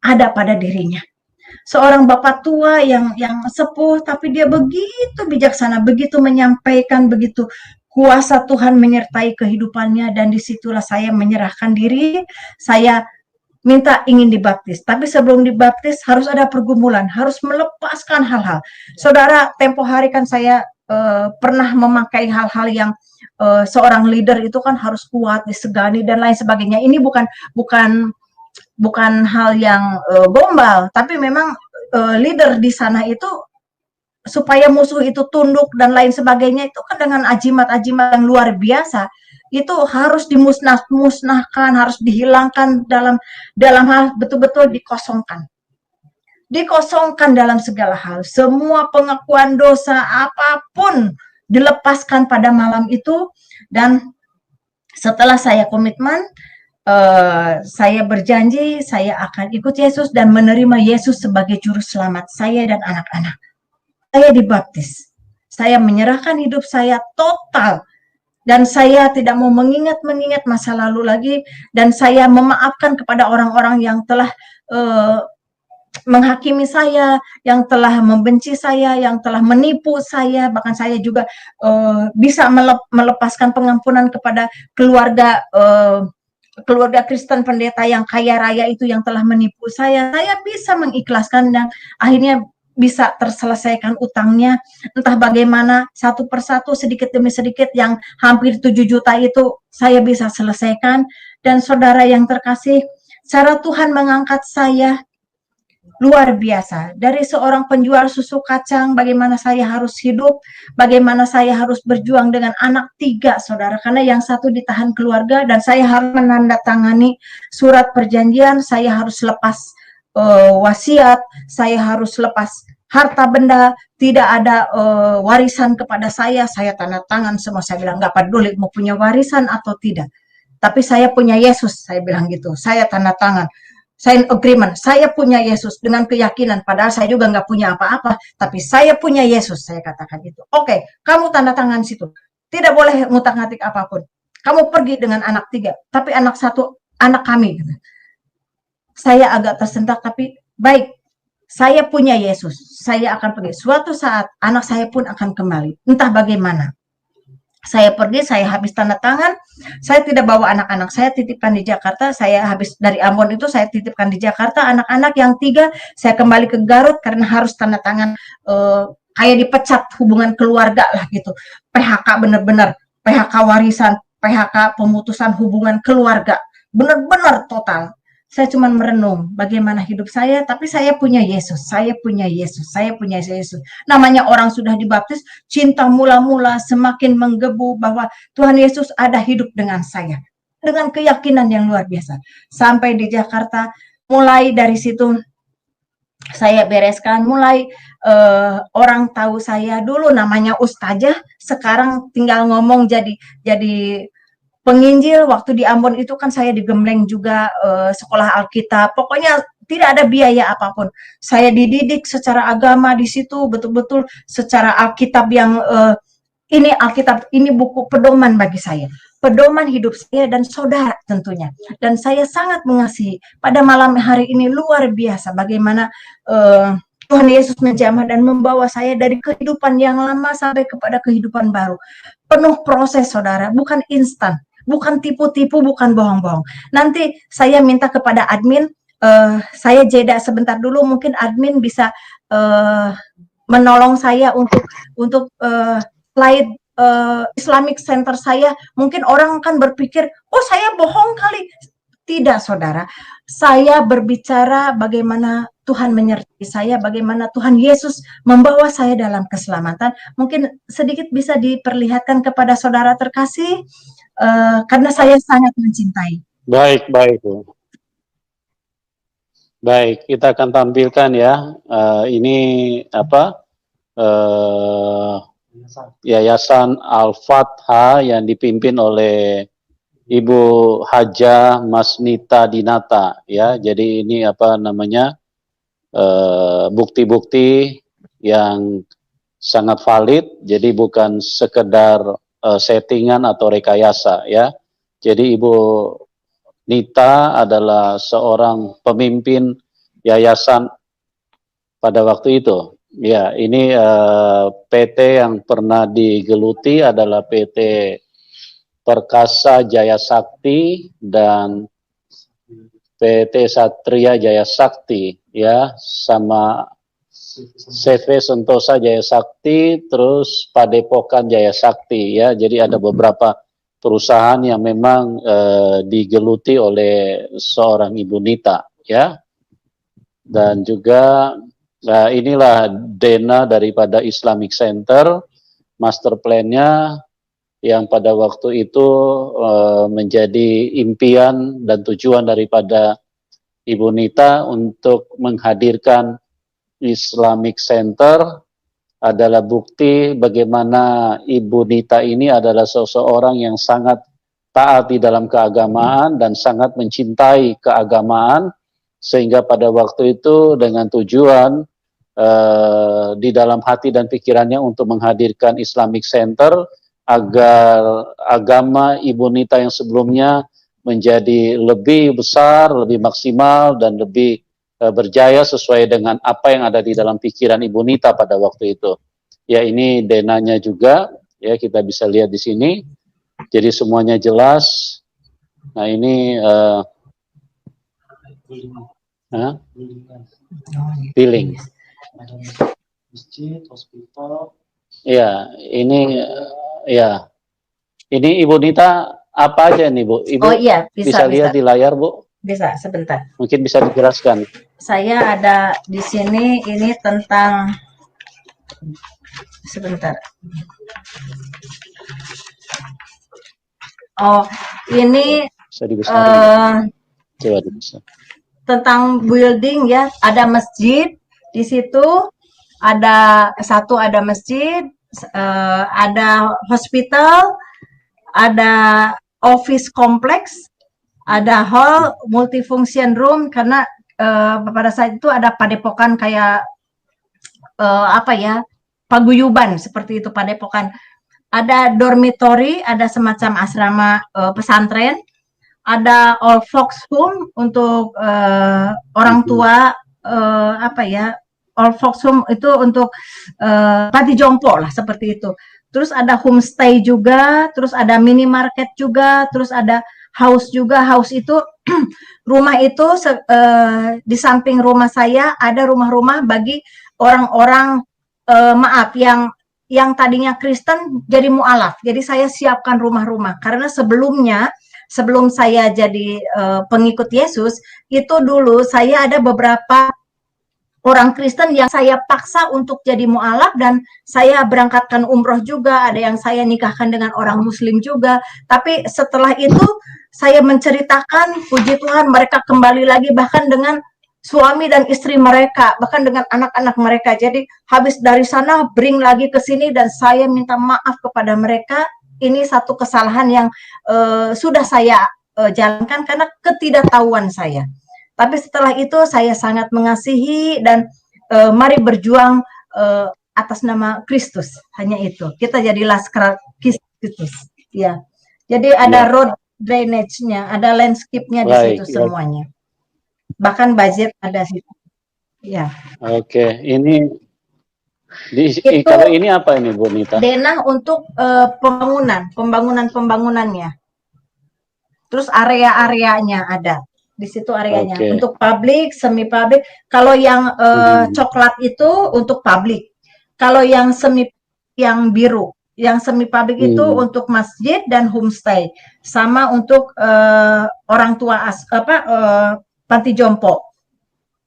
ada pada dirinya. Seorang bapak tua yang sepuh, tapi dia begitu bijaksana, begitu menyampaikan, begitu kuasa Tuhan menyertai kehidupannya, dan disitulah saya menyerahkan diri, saya minta ingin dibaptis, tapi sebelum dibaptis harus ada pergumulan, harus melepaskan hal-hal. Saudara, tempo hari kan saya pernah memakai hal-hal yang seorang leader itu kan harus kuat, disegani dan lain sebagainya. Ini bukan hal yang gombal, tapi memang leader di sana itu supaya musuh itu tunduk dan lain sebagainya itu kan dengan ajimat-ajimat yang luar biasa. Itu harus dimusnahkan, harus dihilangkan dalam hal betul-betul dikosongkan. Dikosongkan dalam segala hal. Semua pengakuan dosa apapun dilepaskan pada malam itu, dan setelah saya komitmen, saya berjanji saya akan ikut Yesus dan menerima Yesus sebagai juru selamat saya dan anak-anak. Saya dibaptis. Saya menyerahkan hidup saya total. Dan saya tidak mau mengingat masa lalu lagi. Dan saya memaafkan kepada orang-orang yang telah menghakimi saya, yang telah membenci saya, yang telah menipu saya. Bahkan saya juga bisa melepaskan pengampunan kepada keluarga Kristen pendeta yang kaya raya itu yang telah menipu saya. Saya bisa mengikhlaskan dan akhirnya bisa terselesaikan utangnya, entah bagaimana satu persatu sedikit demi sedikit yang hampir 7 juta itu saya bisa selesaikan. Dan saudara yang terkasih, cara Tuhan mengangkat saya luar biasa. Dari seorang penjual susu kacang, bagaimana saya harus hidup, bagaimana saya harus berjuang dengan anak 3, saudara. Karena yang satu ditahan keluarga dan saya harus menandatangani surat perjanjian, saya harus lepas wasiat, saya harus lepas harta benda, tidak ada warisan kepada saya tanda tangan semua. Saya bilang nggak peduli mau punya warisan atau tidak, tapi saya punya Yesus, saya bilang gitu. Saya tanda tangan, sign agreement, saya punya Yesus dengan keyakinan, padahal saya juga nggak punya apa-apa, tapi saya punya Yesus, saya katakan gitu. Oke, kamu tanda tangan situ, tidak boleh ngutak-ngatik apapun. Kamu pergi dengan anak 3, tapi anak 1 anak kami. Saya agak tersentak, tapi baik, saya punya Yesus, saya akan pergi. Suatu saat anak saya pun akan kembali, entah bagaimana. Saya pergi, saya habis tanda tangan, saya tidak bawa anak-anak, saya titipkan di Jakarta. Saya habis dari Ambon itu saya titipkan di Jakarta, anak-anak yang 3 saya kembali ke Garut karena harus tanda tangan kayak dipecat hubungan keluarga lah gitu. PHK benar-benar, PHK warisan, PHK pemutusan hubungan keluarga, benar-benar total. Saya cuma merenung bagaimana hidup saya, tapi saya punya Yesus, saya punya Yesus, saya punya Yesus. Namanya orang sudah dibaptis, cinta mula-mula semakin menggebu bahwa Tuhan Yesus ada hidup dengan saya. Dengan keyakinan yang luar biasa. Sampai di Jakarta, mulai dari situ saya bereskan, mulai orang tahu saya dulu namanya Ustazah, sekarang tinggal ngomong jadi penginjil. Waktu di Ambon itu kan saya digembleng juga sekolah Alkitab. Pokoknya tidak ada biaya apapun. Saya dididik secara agama di situ, betul-betul secara Alkitab yang ini Alkitab, ini buku pedoman bagi saya. Pedoman hidup saya dan saudara tentunya. Dan saya sangat mengasihi. Pada malam hari ini luar biasa bagaimana Tuhan Yesus menjamah dan membawa saya dari kehidupan yang lama sampai kepada kehidupan baru. Penuh proses, saudara, bukan instan. Bukan tipu-tipu, bukan bohong-bohong. Nanti saya minta kepada admin, saya jeda sebentar dulu, mungkin admin bisa menolong saya untuk slide Islamic Center saya. Mungkin orang kan berpikir, oh saya bohong kali. Tidak, saudara. Saya berbicara bagaimana Tuhan menyertai saya, bagaimana Tuhan Yesus membawa saya dalam keselamatan. Mungkin sedikit bisa diperlihatkan kepada saudara terkasih. Karena saya sangat mencintai. Baik. Baik, kita akan tampilkan ya. Ini apa? Yayasan Al-Fatha yang dipimpin oleh Ibu Hajah Masnita Dinata ya. Jadi ini apa namanya? Bukti-bukti yang sangat valid. Jadi bukan sekedar settingan atau rekayasa ya. Jadi Ibu Nita adalah seorang pemimpin yayasan pada waktu itu. Ya, ini PT yang pernah digeluti adalah PT Perkasa Jaya Sakti dan PT Satria Jaya Sakti, ya, sama CV Sentosa Jaya Sakti, terus Padepokan Jaya Sakti, ya. Jadi ada beberapa perusahaan yang memang digeluti oleh seorang Ibu Nita, ya. Dan juga inilah dana daripada Islamic Center, master plan-nya yang pada waktu itu menjadi impian dan tujuan daripada Ibu Nita untuk menghadirkan Islamic Center adalah bukti bagaimana Ibu Nita ini adalah seseorang yang sangat taat di dalam keagamaan dan sangat mencintai keagamaan, sehingga pada waktu itu dengan tujuan di dalam hati dan pikirannya untuk menghadirkan Islamic Center agar agama Ibu Nita yang sebelumnya menjadi lebih besar, lebih maksimal, dan lebih berjaya sesuai dengan apa yang ada di dalam pikiran Ibu Nita pada waktu itu. Ya, ini denanya juga, ya, kita bisa lihat di sini. Jadi semuanya jelas. Nah, ini billing. Masjid, hospital. Ya, ini ya. Ini Ibu Nita apa aja nih, Bu? Ibu iya, bisa lihat di layar, Bu? Bisa, sebentar. Mungkin bisa dijelaskan. Saya ada di sini, ini tentang, sebentar. Oh, ini coba dibesar. Tentang building, ya. Ada masjid di situ, ada masjid, ada hospital, ada office kompleks, ada hall, multifunction room, karena pada saat itu ada padepokan kayak paguyuban seperti itu, padepokan. Ada dormitory, ada semacam asrama pesantren, ada all folks home untuk orang tua, all folks home itu untuk panti jompo lah, seperti itu. Terus ada homestay juga, terus ada minimarket juga, terus ada house juga. House itu rumah itu di samping rumah saya ada rumah-rumah bagi orang-orang yang tadinya Kristen jadi mu'alaf. Jadi saya siapkan rumah-rumah karena sebelum saya jadi pengikut Yesus, itu dulu saya ada beberapa orang Kristen yang saya paksa untuk jadi mu'alaf, dan saya berangkatkan umroh juga, ada yang saya nikahkan dengan orang Muslim juga. Tapi setelah itu saya menceritakan, puji Tuhan, mereka kembali lagi bahkan dengan suami dan istri mereka, bahkan dengan anak-anak mereka. Jadi habis dari sana bring lagi ke sini, dan saya minta maaf kepada mereka. Ini satu kesalahan yang sudah saya jalankan karena ketidaktahuan saya. Tapi setelah itu saya sangat mengasihi, dan mari berjuang atas nama Kristus. Hanya itu. Kita jadi laskar Kristus. Ya. Jadi ada road drainage-nya, ada landscape-nya di situ semuanya. Bahkan budget ada situ. Ya. Oke, ini kalau ini apa ini, Bu Nita? Denah untuk pembangunannya. Terus area-areanya ada. Di situ areanya. Untuk publik, semi publik. Kalau yang coklat itu untuk publik. Kalau yang biru, yang semi publik itu untuk masjid dan homestay. Sama untuk orang tua panti jompo.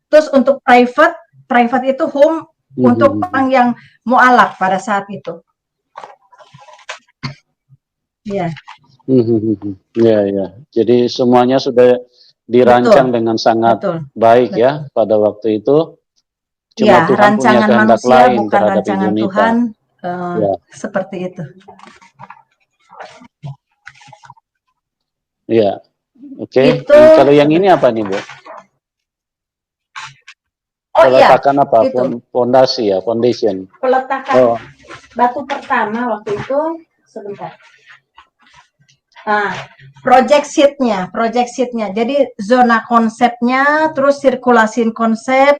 Terus untuk private itu home untuk orang yang mu'alaf pada saat itu. Ya. Ya. Jadi semuanya sudah dirancang dengan sangat baik, ya, pada waktu itu. Cuma Tuhan punya kehendak lain bukan rancangan Tuhan, seperti itu. Ya, oke. Kalau yang ini apa nih, Bu? Peletakan apa? Fondasi, ya, foundation. Peletakan batu pertama waktu itu, sebentar. Project sheet-nya. Jadi zona konsepnya, terus sirkulasi konsep,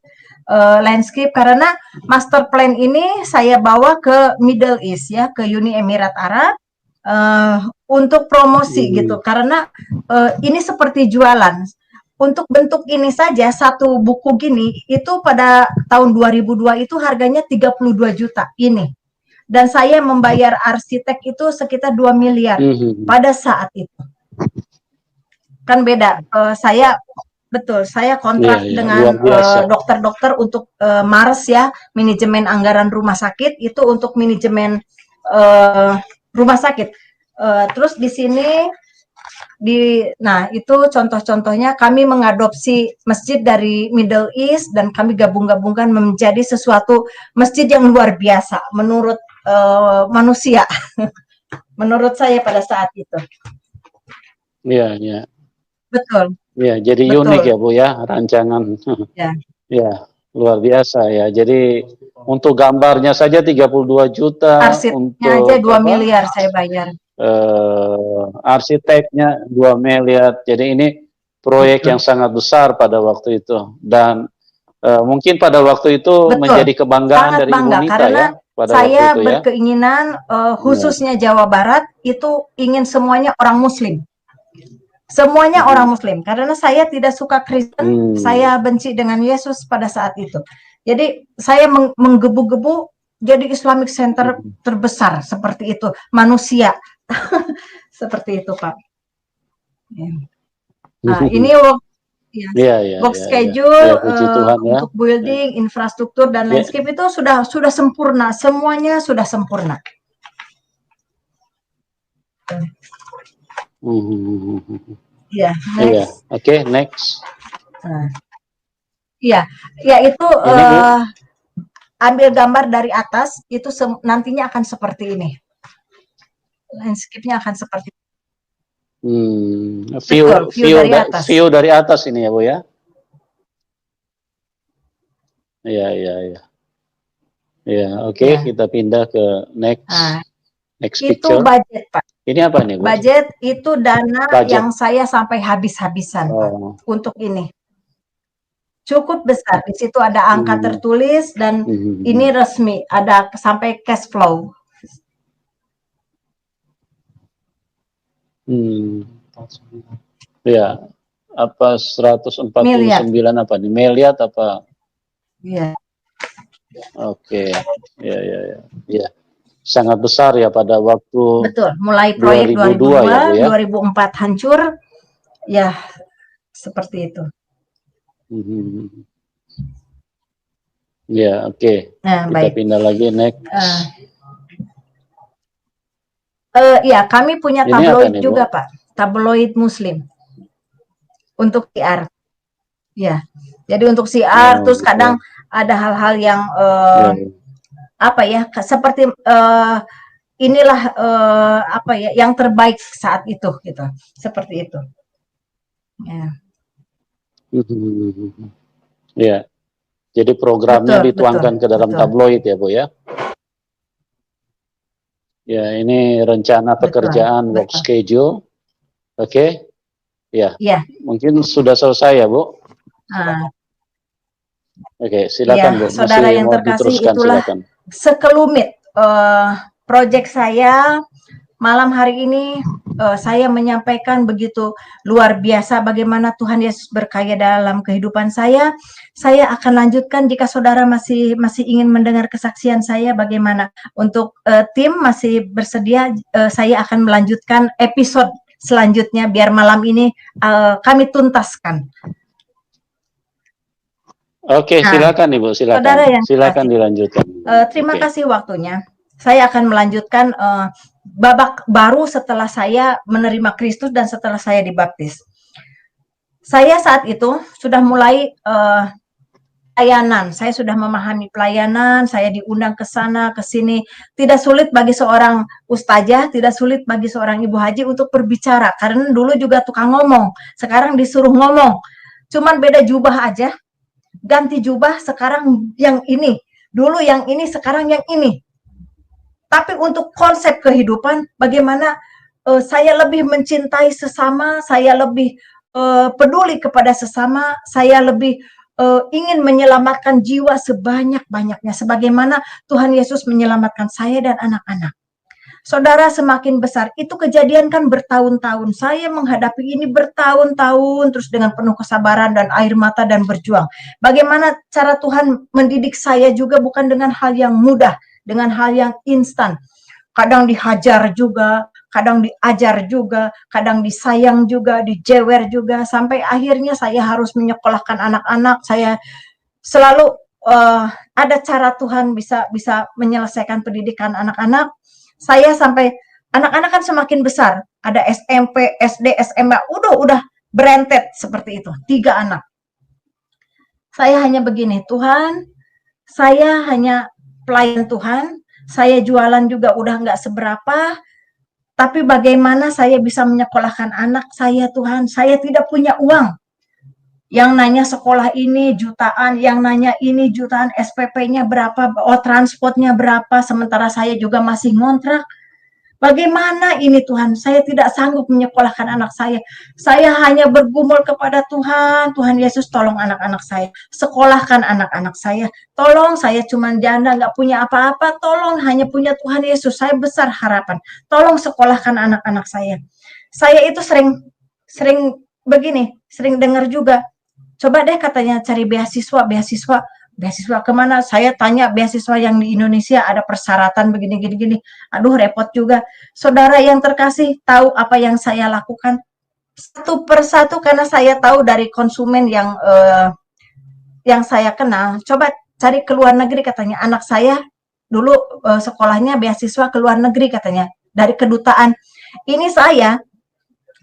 landscape, karena master plan ini saya bawa ke Middle East, ya, ke Uni Emirat Arab untuk promosi gitu. Karena ini seperti jualan. untuk bentuk ini saja satu buku gini itu pada tahun 2002 itu harganya 32 juta ini. Dan saya membayar arsitek itu sekitar 2 miliar pada saat itu. Kan beda. Saya kontrak dengan dokter-dokter untuk MARS ya, manajemen anggaran rumah sakit itu untuk manajemen rumah sakit. Terus di sini nah itu contoh-contohnya kami mengadopsi masjid dari Middle East dan kami gabung-gabungkan menjadi sesuatu masjid yang luar biasa menurut manusia. Menurut saya pada saat itu. Iya, iya. Betul. Ya, jadi Betul. unik ya Bu ya rancangan. Ya. Ya, luar biasa ya. Jadi untuk gambarnya saja 32 juta, arsiteknya untuk aja 2 miliar saya bayar. Arsiteknya 2 miliar. Jadi ini proyek yang sangat besar pada waktu itu. Dan mungkin pada waktu itu menjadi kebanggaan sangat dari bangga, Ibu Nita karena ya pada saya waktu itu ya. berkeinginan khususnya Jawa Barat itu ingin semuanya orang Muslim. Semuanya orang Muslim, karena saya tidak suka Kristen, saya benci dengan Yesus pada saat itu. Jadi saya menggebu-gebu jadi Islamic Center terbesar seperti itu, manusia. Seperti itu, Pak. Nah, ini work schedule untuk building, infrastruktur dan landscape itu sudah sempurna, semuanya sudah sempurna. Ya, next. Oke, next. Iya, ya itu ambil gambar dari atas itu nantinya akan seperti ini. Landscape-nya akan seperti ini. View dari atas ini ya Bu ya. Iya. Ya, oke, kita pindah ke next picture. Itu budget, Pak. Ini apa nih Bu? Budget itu dana yang saya sampai habis-habisan Pak untuk ini. Cukup besar. Di situ ada angka tertulis dan ini resmi, ada sampai cash flow. Ya, apa 149 miliar. Apa nih? Miliar apa? Iya. Oke. Ya. Sangat besar ya pada waktu. Betul, mulai proyek 2002 ya, Bu, ya? 2004 hancur. Ya, seperti itu. Ya, oke. Nah, kita pindah lagi next. Ya, kami punya tabloid juga, Pak. Tabloid Muslim. Untuk siar. Ya. Jadi untuk siar, terus kadang ada hal-hal yang apa ya, seperti inilah apa ya, yang terbaik saat itu gitu. Seperti itu. Ya. Ya. Jadi programnya dituangkan ke dalam tabloid ya, Bu ya. Ya, ini rencana pekerjaan work schedule. Oke. Ya. Mungkin sudah selesai ya, Bu. Oke, silakan Bu. Saudara yang terkasih, itulah silakan. Sekelumit proyek saya malam hari ini. Saya menyampaikan begitu luar biasa bagaimana Tuhan Yesus berkarya dalam kehidupan saya. Saya akan lanjutkan jika saudara masih ingin mendengar kesaksian saya bagaimana. Untuk tim masih bersedia, saya akan melanjutkan episode selanjutnya biar malam ini kami tuntaskan. Oke, silakan Ibu, silakan. Silakan dilanjutkan. Terima kasih waktunya. Saya akan melanjutkan babak baru setelah saya menerima Kristus dan setelah saya dibaptis. Saya saat itu sudah mulai pelayanan. Saya sudah memahami pelayanan, saya diundang ke sana, ke sini. Tidak sulit bagi seorang ustazah, tidak sulit bagi seorang ibu haji untuk berbicara. Karena dulu juga tukang ngomong, sekarang disuruh ngomong. Cuman beda jubah aja. Ganti jubah, sekarang yang ini. Dulu yang ini, sekarang yang ini. Tapi untuk konsep kehidupan, bagaimana saya lebih mencintai sesama, saya lebih peduli kepada sesama, saya lebih ingin menyelamatkan jiwa sebanyak-banyaknya, sebagaimana Tuhan Yesus menyelamatkan saya dan anak-anak. Saudara, semakin besar, itu kejadian kan bertahun-tahun. Saya menghadapi ini bertahun-tahun, terus dengan penuh kesabaran dan air mata dan berjuang. Bagaimana cara Tuhan mendidik saya juga bukan dengan hal yang mudah, dengan hal yang instan. Kadang dihajar juga, kadang diajar juga, kadang disayang juga, dijewer juga, sampai akhirnya saya harus menyekolahkan anak-anak. Saya selalu ada cara Tuhan bisa menyelesaikan pendidikan anak-anak. Saya sampai anak-anak kan semakin besar, ada SMP, SD, SMA, udah berentet seperti itu, 3 anak. Saya hanya begini, Tuhan, saya hanya pelayan Tuhan, saya jualan juga udah nggak seberapa, tapi bagaimana saya bisa menyekolahkan anak saya, Tuhan? Saya tidak punya uang. Yang nanya sekolah ini jutaan, yang nanya ini jutaan, SPP-nya berapa, transportnya berapa, sementara saya juga masih ngontrak. Bagaimana ini Tuhan? Saya tidak sanggup menyekolahkan anak saya. Saya hanya bergumul kepada Tuhan, Tuhan Yesus tolong anak-anak saya. Sekolahkan anak-anak saya. Tolong, saya cuma janda, nggak punya apa-apa. Tolong, hanya punya Tuhan Yesus. Saya besar harapan. Tolong sekolahkan anak-anak saya. Saya itu sering begini, sering dengar juga. Coba deh katanya cari beasiswa kemana? Saya tanya beasiswa yang di Indonesia ada persyaratan begini. Aduh, repot juga. Saudara yang terkasih, tahu apa yang saya lakukan? Satu persatu karena saya tahu dari konsumen yang saya kenal. Coba cari ke luar negeri katanya. Anak saya dulu sekolahnya beasiswa ke luar negeri katanya. Dari kedutaan. Ini saya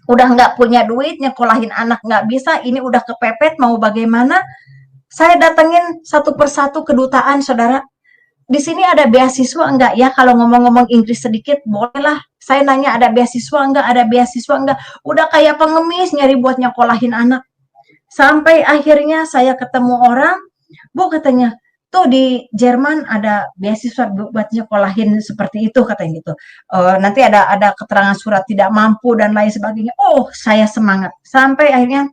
udah nggak punya duit, nyekolahin anak nggak bisa, ini udah kepepet, mau bagaimana? Saya datengin satu persatu kedutaan, saudara. Di sini ada beasiswa enggak ya? Kalau ngomong-ngomong Inggris sedikit, bolehlah. Saya nanya ada beasiswa enggak, ada beasiswa enggak. Udah kayak pengemis nyari buat nyekolahin anak. Sampai akhirnya saya ketemu orang, Bu katanya, tuh di Jerman ada beasiswa buat nyekolahin seperti itu katanya gitu. Nanti ada keterangan surat tidak mampu dan lain sebagainya. Oh, saya semangat. Sampai akhirnya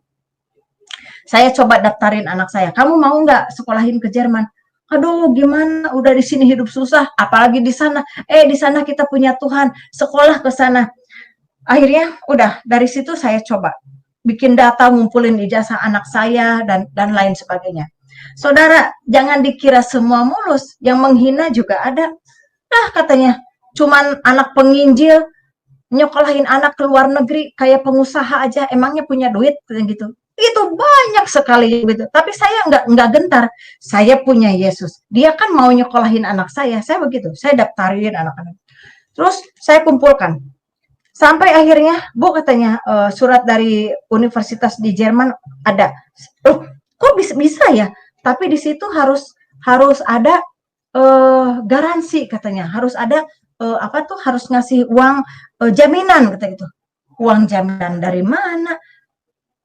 saya coba daftarin anak saya. Kamu mau nggak sekolahin ke Jerman? Aduh, gimana? Udah di sini hidup susah, apalagi di sana. Di sana kita punya Tuhan. Sekolah ke sana. Akhirnya, udah dari situ saya coba bikin data, ngumpulin ijazah anak saya dan lain sebagainya. Saudara, jangan dikira semua mulus, yang menghina juga ada. Nah, katanya, cuman anak penginjil, nyekolahin anak ke luar negeri, kayak pengusaha aja, emangnya punya duit, gitu. Itu banyak sekali gitu. Tapi saya nggak gentar. Saya punya Yesus. Dia kan mau nyekolahin anak saya begitu. Saya daftarin anak-anak. Terus saya kumpulkan. Sampai akhirnya, Bu katanya, surat dari universitas di Jerman ada. Oh, kok bisa ya? Tapi di situ harus ada garansi katanya, harus ada harus ngasih uang jaminan kata gitu. Uang jaminan dari mana?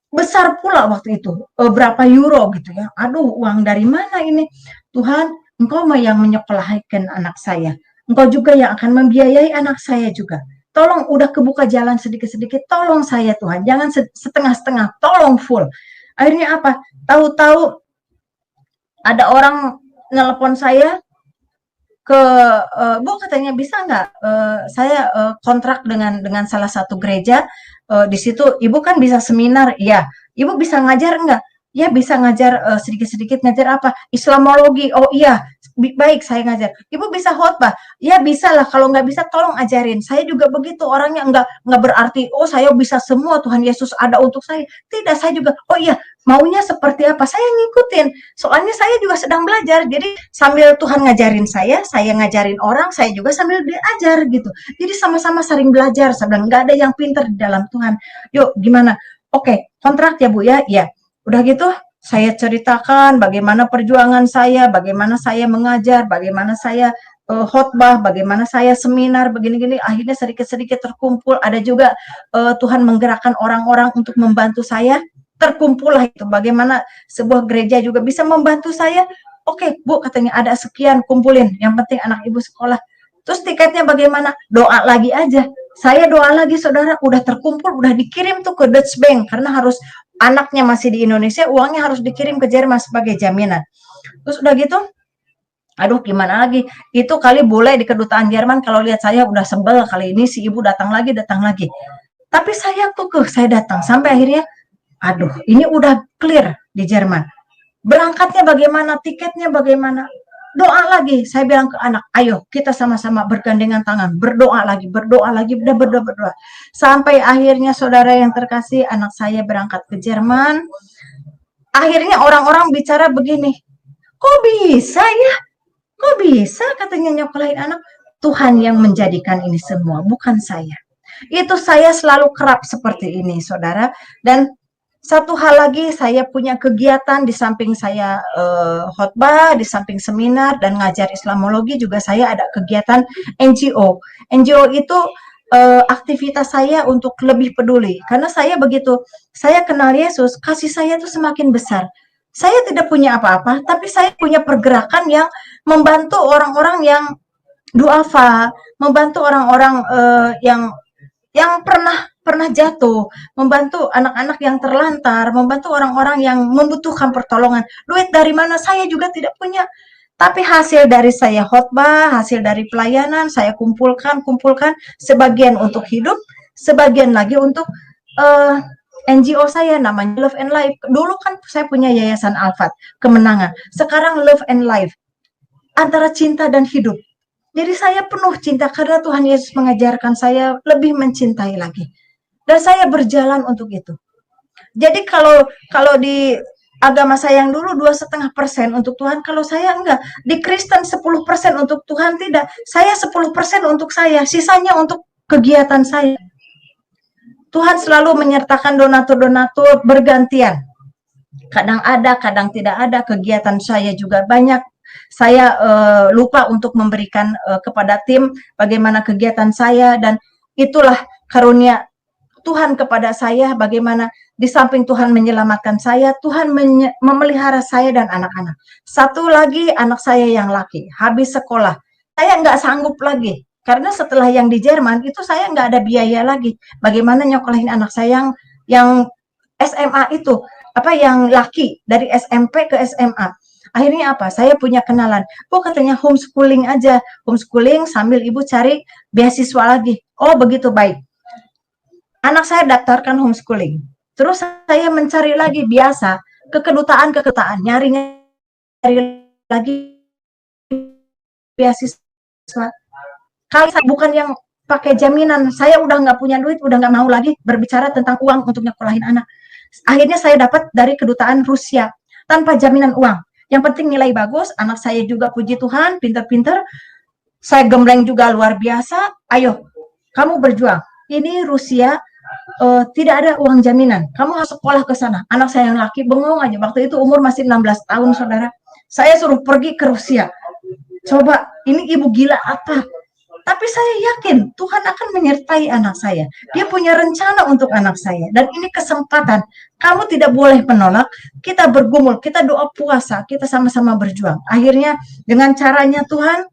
Besar pula waktu itu, berapa euro gitu ya. Aduh, uang dari mana ini? Tuhan, Engkau yang menyekolahkan anak saya. Engkau juga yang akan membiayai anak saya juga. Tolong udah kebuka jalan sedikit-sedikit, tolong saya Tuhan, jangan setengah-setengah, tolong full. Akhirnya apa? Tahu-tahu ada orang nelpon saya ke Bu katanya bisa nggak saya kontrak dengan salah satu gereja di situ Ibu kan bisa seminar ya Ibu bisa ngajar nggak ya bisa ngajar sedikit-sedikit ngajar apa Islamologi oh iya baik saya ngajar Ibu bisa khotbah ya bisa lah kalau nggak bisa tolong ajarin saya juga begitu orangnya nggak berarti oh saya bisa semua Tuhan Yesus ada untuk saya tidak saya juga oh iya maunya seperti apa saya ngikutin soalnya saya juga sedang belajar jadi sambil Tuhan ngajarin saya ngajarin orang saya juga sambil belajar gitu jadi sama-sama saling belajar saya nggak ada yang pintar di dalam Tuhan yuk gimana oke kontrak ya Bu ya udah gitu saya ceritakan bagaimana perjuangan saya, bagaimana saya mengajar, bagaimana saya khotbah, bagaimana saya seminar, begini-gini. Akhirnya sedikit-sedikit terkumpul. Ada juga Tuhan menggerakkan orang-orang untuk membantu saya. Terkumpullah itu. Bagaimana sebuah gereja juga bisa membantu saya. Oke, Bu, katanya ada sekian, kumpulin. Yang penting anak ibu sekolah. Terus tiketnya bagaimana? Doa lagi aja. Saya doa lagi, saudara. Udah terkumpul, udah dikirim tuh ke Dutch Bank. Karena harus anaknya masih di Indonesia, uangnya harus dikirim ke Jerman sebagai jaminan. Terus udah gitu, Aduh gimana lagi, itu kali bule di kedutaan Jerman kalau lihat saya udah sebel, kali ini si ibu datang lagi. Tapi saya kekeh, saya datang sampai akhirnya, aduh ini udah clear di Jerman. Berangkatnya bagaimana, tiketnya bagaimana, doa lagi. Saya bilang ke anak, ayo kita sama-sama bergandengan tangan, berdoa lagi, udah berdoa. Sampai akhirnya saudara yang terkasih, anak saya berangkat ke Jerman. Akhirnya orang-orang bicara begini, kok bisa ya? Kok bisa katanya nyokolain anak? Tuhan yang menjadikan ini semua, bukan saya. Itu saya selalu kerap seperti ini, saudara. Dan satu hal lagi, saya punya kegiatan di samping saya khotbah, di samping seminar dan ngajar Islamologi juga saya ada kegiatan NGO. NGO itu aktivitas saya untuk lebih peduli. Karena saya begitu, saya kenal Yesus, kasih saya itu semakin besar. Saya tidak punya apa-apa, tapi saya punya pergerakan yang membantu orang-orang yang duafa, membantu orang-orang yang pernah jatuh, membantu anak-anak yang terlantar, membantu orang-orang yang membutuhkan pertolongan. Duit dari mana saya juga tidak punya. Tapi hasil dari saya khotbah, hasil dari pelayanan, saya kumpulkan sebagian untuk hidup, sebagian lagi untuk NGO saya namanya Love and Life. Dulu kan saya punya Yayasan Alfat, Kemenangan. Sekarang Love and Life, antara cinta dan hidup. Jadi saya penuh cinta karena Tuhan Yesus mengajarkan saya lebih mencintai lagi. Dan saya berjalan untuk itu. Jadi kalau di agama saya yang dulu 2,5% untuk Tuhan, kalau saya enggak. Di Kristen 10% untuk Tuhan, tidak. Saya 10% untuk saya, sisanya untuk kegiatan saya. Tuhan selalu menyertakan donatur-donatur bergantian. Kadang ada, kadang tidak ada. Kegiatan saya juga banyak. Saya lupa untuk memberikan kepada tim bagaimana kegiatan saya, dan itulah karunia Tuhan kepada saya, bagaimana di samping Tuhan menyelamatkan saya, Tuhan memelihara saya dan anak-anak. Satu lagi, anak saya yang laki, habis sekolah. Saya nggak sanggup lagi, karena setelah yang di Jerman, itu saya nggak ada biaya lagi. Bagaimana nyokolahin anak saya yang SMA itu, yang laki, dari SMP ke SMA. Akhirnya apa? Saya punya kenalan. Oh katanya homeschooling aja. Homeschooling sambil ibu cari beasiswa lagi. Oh begitu, baik. Anak saya daftarkan homeschooling. Terus saya mencari lagi, biasa ke kedutaan, nyari lagi beasiswa. Kali saya bukan yang pakai jaminan, saya udah nggak punya duit, udah nggak mau lagi berbicara tentang uang untuk nyekolahin anak. Akhirnya saya dapat dari kedutaan Rusia tanpa jaminan uang. Yang penting nilai bagus, anak saya juga puji Tuhan, pinter-pinter. Saya gembleng juga luar biasa. Ayo, kamu berjuang. Ini Rusia tidak ada uang jaminan. Kamu harus sekolah ke sana. Anak saya yang laki bengong aja. Waktu itu umur masih 16 tahun, saudara. Saya suruh pergi ke Rusia. Coba, ini ibu gila apa? Tapi saya yakin Tuhan akan menyertai anak saya. Dia punya rencana untuk anak saya. Dan ini kesempatan. Kamu tidak boleh menolak. Kita bergumul, kita doa puasa, kita sama-sama berjuang. Akhirnya dengan caranya Tuhan,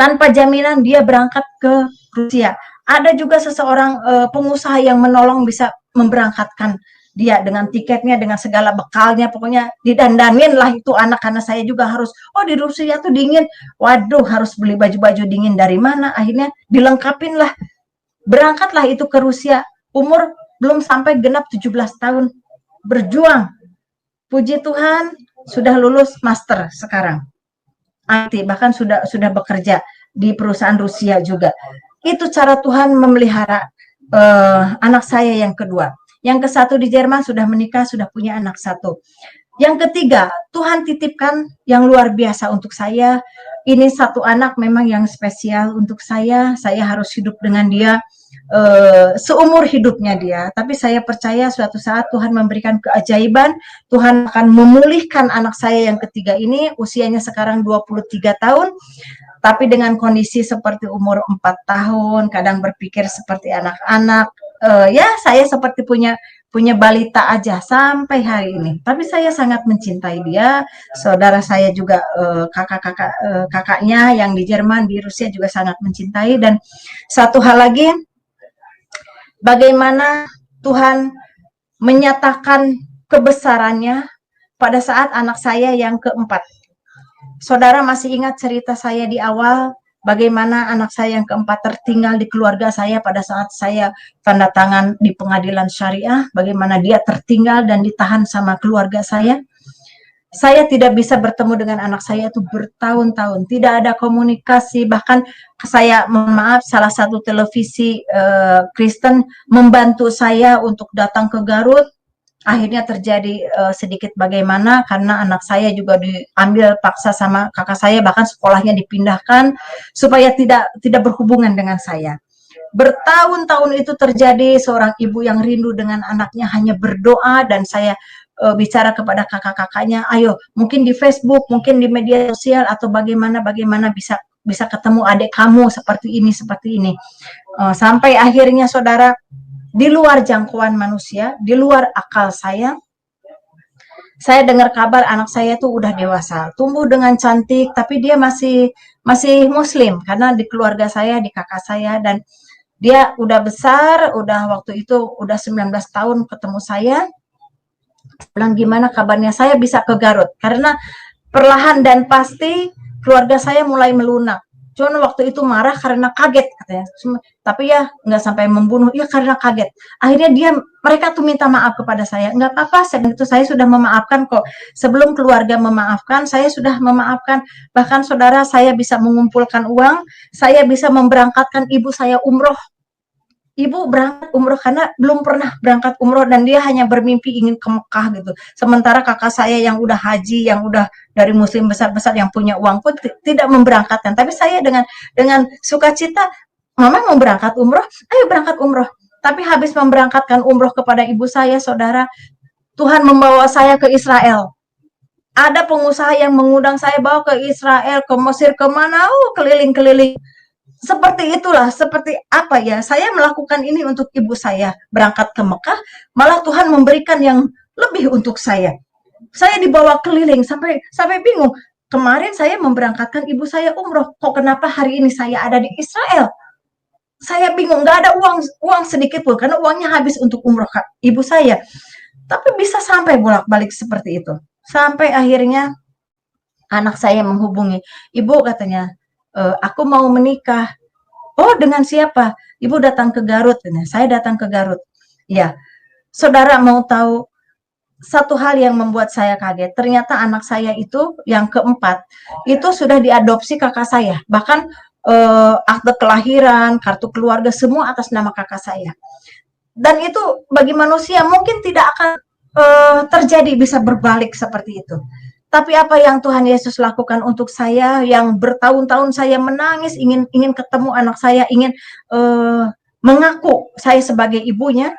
tanpa jaminan dia berangkat ke Rusia. Ada juga seseorang pengusaha yang menolong bisa memberangkatkan dia dengan tiketnya, dengan segala bekalnya, pokoknya didandanin lah itu anak, karena saya juga harus, di Rusia tuh dingin, waduh harus beli baju-baju dingin dari mana, akhirnya dilengkapin lah, berangkatlah itu ke Rusia, umur belum sampai genap 17 tahun, berjuang, puji Tuhan, sudah lulus master sekarang, bahkan sudah bekerja di perusahaan Rusia juga. Itu cara Tuhan memelihara anak saya yang kedua. Yang ke-1 di Jerman sudah menikah, sudah punya anak 1. Yang ketiga, Tuhan titipkan yang luar biasa untuk saya. Ini 1 anak memang yang spesial untuk saya. Saya harus hidup dengan dia seumur hidupnya dia. Tapi saya percaya suatu saat Tuhan memberikan keajaiban. Tuhan akan memulihkan anak saya yang ketiga ini. Usianya sekarang 23 tahun. Tapi dengan kondisi seperti umur 4 tahun, kadang berpikir seperti anak-anak, ya saya seperti punya balita aja sampai hari ini. Tapi saya sangat mencintai dia. Saudara saya juga kakaknya yang di Jerman, di Rusia juga sangat mencintai. Dan satu hal lagi, bagaimana Tuhan menyatakan kebesarannya pada saat anak saya yang keempat. Saudara masih ingat cerita saya di awal, bagaimana anak saya yang keempat tertinggal di keluarga saya pada saat saya tanda tangan di pengadilan syariah, bagaimana dia tertinggal dan ditahan sama keluarga saya. Saya tidak bisa bertemu dengan anak saya itu bertahun-tahun, tidak ada komunikasi, bahkan saya, mohon maaf, salah satu televisi Kristen membantu saya untuk datang ke Garut. Akhirnya terjadi sedikit bagaimana karena anak saya juga diambil paksa sama kakak saya, bahkan sekolahnya dipindahkan supaya tidak berhubungan dengan saya. Bertahun-tahun itu terjadi, seorang ibu yang rindu dengan anaknya hanya berdoa, dan saya bicara kepada kakak-kakaknya, ayo mungkin di Facebook, mungkin di media sosial, atau bagaimana bisa ketemu adik kamu seperti ini. Sampai akhirnya saudara, di luar jangkauan manusia, di luar akal saya dengar kabar anak saya tuh udah dewasa, tumbuh dengan cantik, tapi dia masih muslim karena di keluarga saya, di kakak saya, dan dia udah besar, waktu itu udah 19 tahun ketemu saya, bilang gimana kabarnya, saya bisa ke Garut, karena perlahan dan pasti keluarga saya mulai melunak. Cuman waktu itu marah karena kaget katanya. Tapi ya nggak sampai membunuh, ya karena kaget. Akhirnya mereka tuh minta maaf kepada saya. Nggak apa-apa, saya sudah memaafkan kok. Sebelum keluarga memaafkan, saya sudah memaafkan. Bahkan saudara, saya bisa mengumpulkan uang, saya bisa memberangkatkan ibu saya umroh. Ibu berangkat umroh karena belum pernah berangkat umroh, dan dia hanya bermimpi ingin ke Mekah gitu. Sementara kakak saya yang udah haji, yang udah dari muslim besar-besar yang punya uang pun tidak memberangkatkan. Tapi saya dengan sukacita, mama mau berangkat umroh, ayo berangkat umroh. Tapi habis memberangkatkan umroh kepada ibu saya, saudara, Tuhan membawa saya ke Israel. Ada pengusaha yang mengundang saya bawa ke Israel, ke Mesir, kemana, keliling-keliling. Seperti itulah, seperti apa ya, saya melakukan ini untuk ibu saya, berangkat ke Mekah, malah Tuhan memberikan yang lebih untuk saya. Saya dibawa keliling sampai bingung. Kemarin saya memberangkatkan ibu saya umroh, kok kenapa hari ini saya ada di Israel? Saya bingung, nggak ada uang sedikit pun, karena uangnya habis untuk umroh ibu saya. Tapi bisa sampai bolak-balik seperti itu. Sampai akhirnya anak saya menghubungi, ibu katanya, aku mau menikah. Oh, dengan siapa? Ibu datang ke Garut. Saya datang ke Garut. Ya, saudara mau tahu satu hal yang membuat saya kaget. Ternyata anak saya itu yang keempat itu sudah diadopsi kakak saya. Bahkan akte kelahiran, kartu keluarga, semua atas nama kakak saya. Dan itu bagi manusia mungkin tidak akan terjadi, bisa berbalik seperti itu. Tapi apa yang Tuhan Yesus lakukan untuk saya, yang bertahun-tahun saya menangis, ingin ketemu anak saya, ingin mengaku saya sebagai ibunya,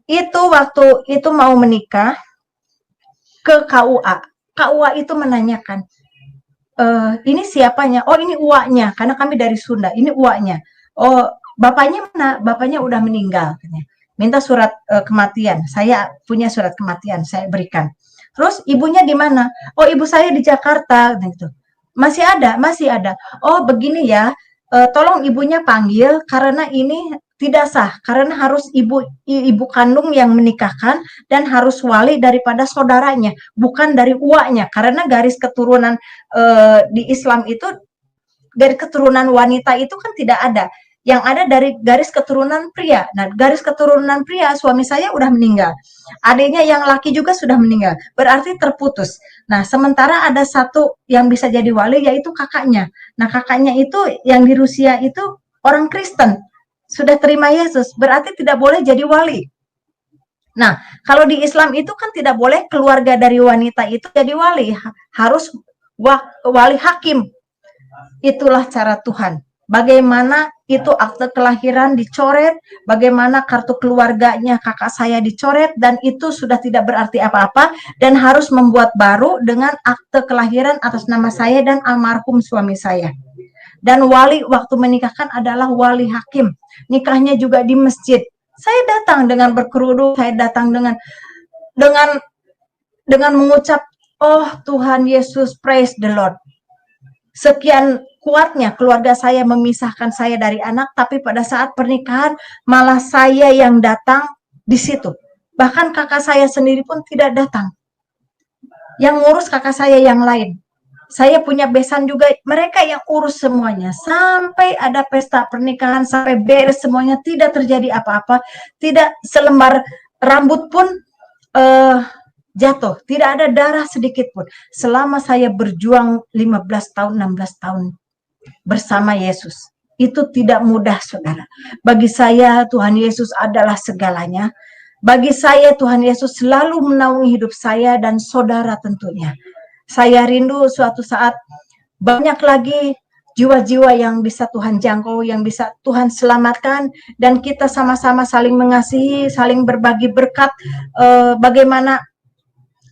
itu waktu itu mau menikah ke KUA. KUA itu menanyakan, ini siapanya? Oh, ini uaknya, karena kami dari Sunda, ini uaknya. Oh, bapaknya mana? Bapaknya udah meninggal. Minta surat kematian, saya punya surat kematian, saya berikan. Terus ibunya di mana? Oh, ibu saya di Jakarta, gitu. Masih ada. Oh, begini ya, tolong ibunya panggil karena ini tidak sah, karena harus ibu kandung yang menikahkan dan harus wali daripada saudaranya, bukan dari uaknya, karena garis keturunan di Islam itu, garis keturunan wanita itu kan tidak ada. Yang ada dari garis keturunan pria. Nah, garis keturunan pria, suami saya udah meninggal. Adiknya yang laki juga sudah meninggal. Berarti terputus. Nah, sementara ada satu yang bisa jadi wali, yaitu kakaknya. Nah, kakaknya itu yang di Rusia itu orang Kristen. Sudah terima Yesus. Berarti tidak boleh jadi wali. Nah, kalau di Islam itu kan tidak boleh keluarga dari wanita itu jadi wali. Harus wali hakim. Itulah cara Tuhan. Bagaimana itu akte kelahiran dicoret, bagaimana kartu keluarganya kakak saya dicoret, dan itu sudah tidak berarti apa-apa, dan harus membuat baru dengan akte kelahiran atas nama saya dan almarhum suami saya. Dan wali waktu menikahkan adalah wali hakim. Nikahnya juga di masjid. Saya datang dengan berkerudung, saya datang dengan mengucap, oh Tuhan Yesus, praise the Lord. Sekian kuatnya keluarga saya memisahkan saya dari anak, tapi pada saat pernikahan malah saya yang datang di situ. Bahkan kakak saya sendiri pun tidak datang. Yang ngurus kakak saya yang lain. saya punya besan juga, mereka yang urus semuanya. Sampai ada pesta pernikahan, sampai beres semuanya, tidak terjadi apa-apa, tidak selembar rambut pun jatuh, tidak ada darah sedikit pun. Selama saya berjuang 15 tahun, 16 tahun bersama Yesus. Itu tidak mudah, saudara. Bagi saya, Tuhan Yesus adalah segalanya. Bagi saya, Tuhan Yesus selalu menaungi hidup saya dan saudara tentunya. Saya rindu suatu saat banyak lagi jiwa-jiwa yang bisa Tuhan jangkau, yang bisa Tuhan selamatkan, dan kita sama-sama saling mengasihi, saling berbagi berkat, bagaimana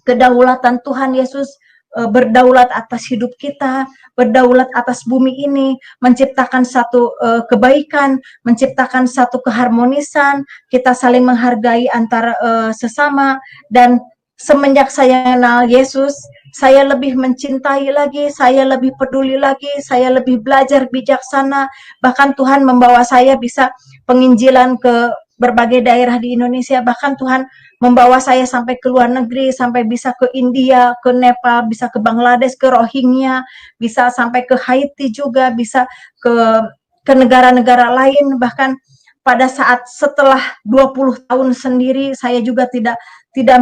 kedaulatan Tuhan Yesus berdaulat atas hidup kita, berdaulat atas bumi ini, menciptakan satu kebaikan, menciptakan satu keharmonisan, kita saling menghargai antara sesama. Dan semenjak saya kenal Yesus, saya lebih mencintai lagi, saya lebih peduli lagi, saya lebih belajar bijaksana. Bahkan Tuhan membawa saya bisa penginjilan ke berbagai daerah di Indonesia. Bahkan Tuhan membawa saya sampai ke luar negeri, sampai bisa ke India, ke Nepal, bisa ke Bangladesh, ke Rohingya, bisa sampai ke Haiti juga, bisa ke negara-negara lain. Bahkan pada saat setelah 20 tahun sendiri, saya juga tidak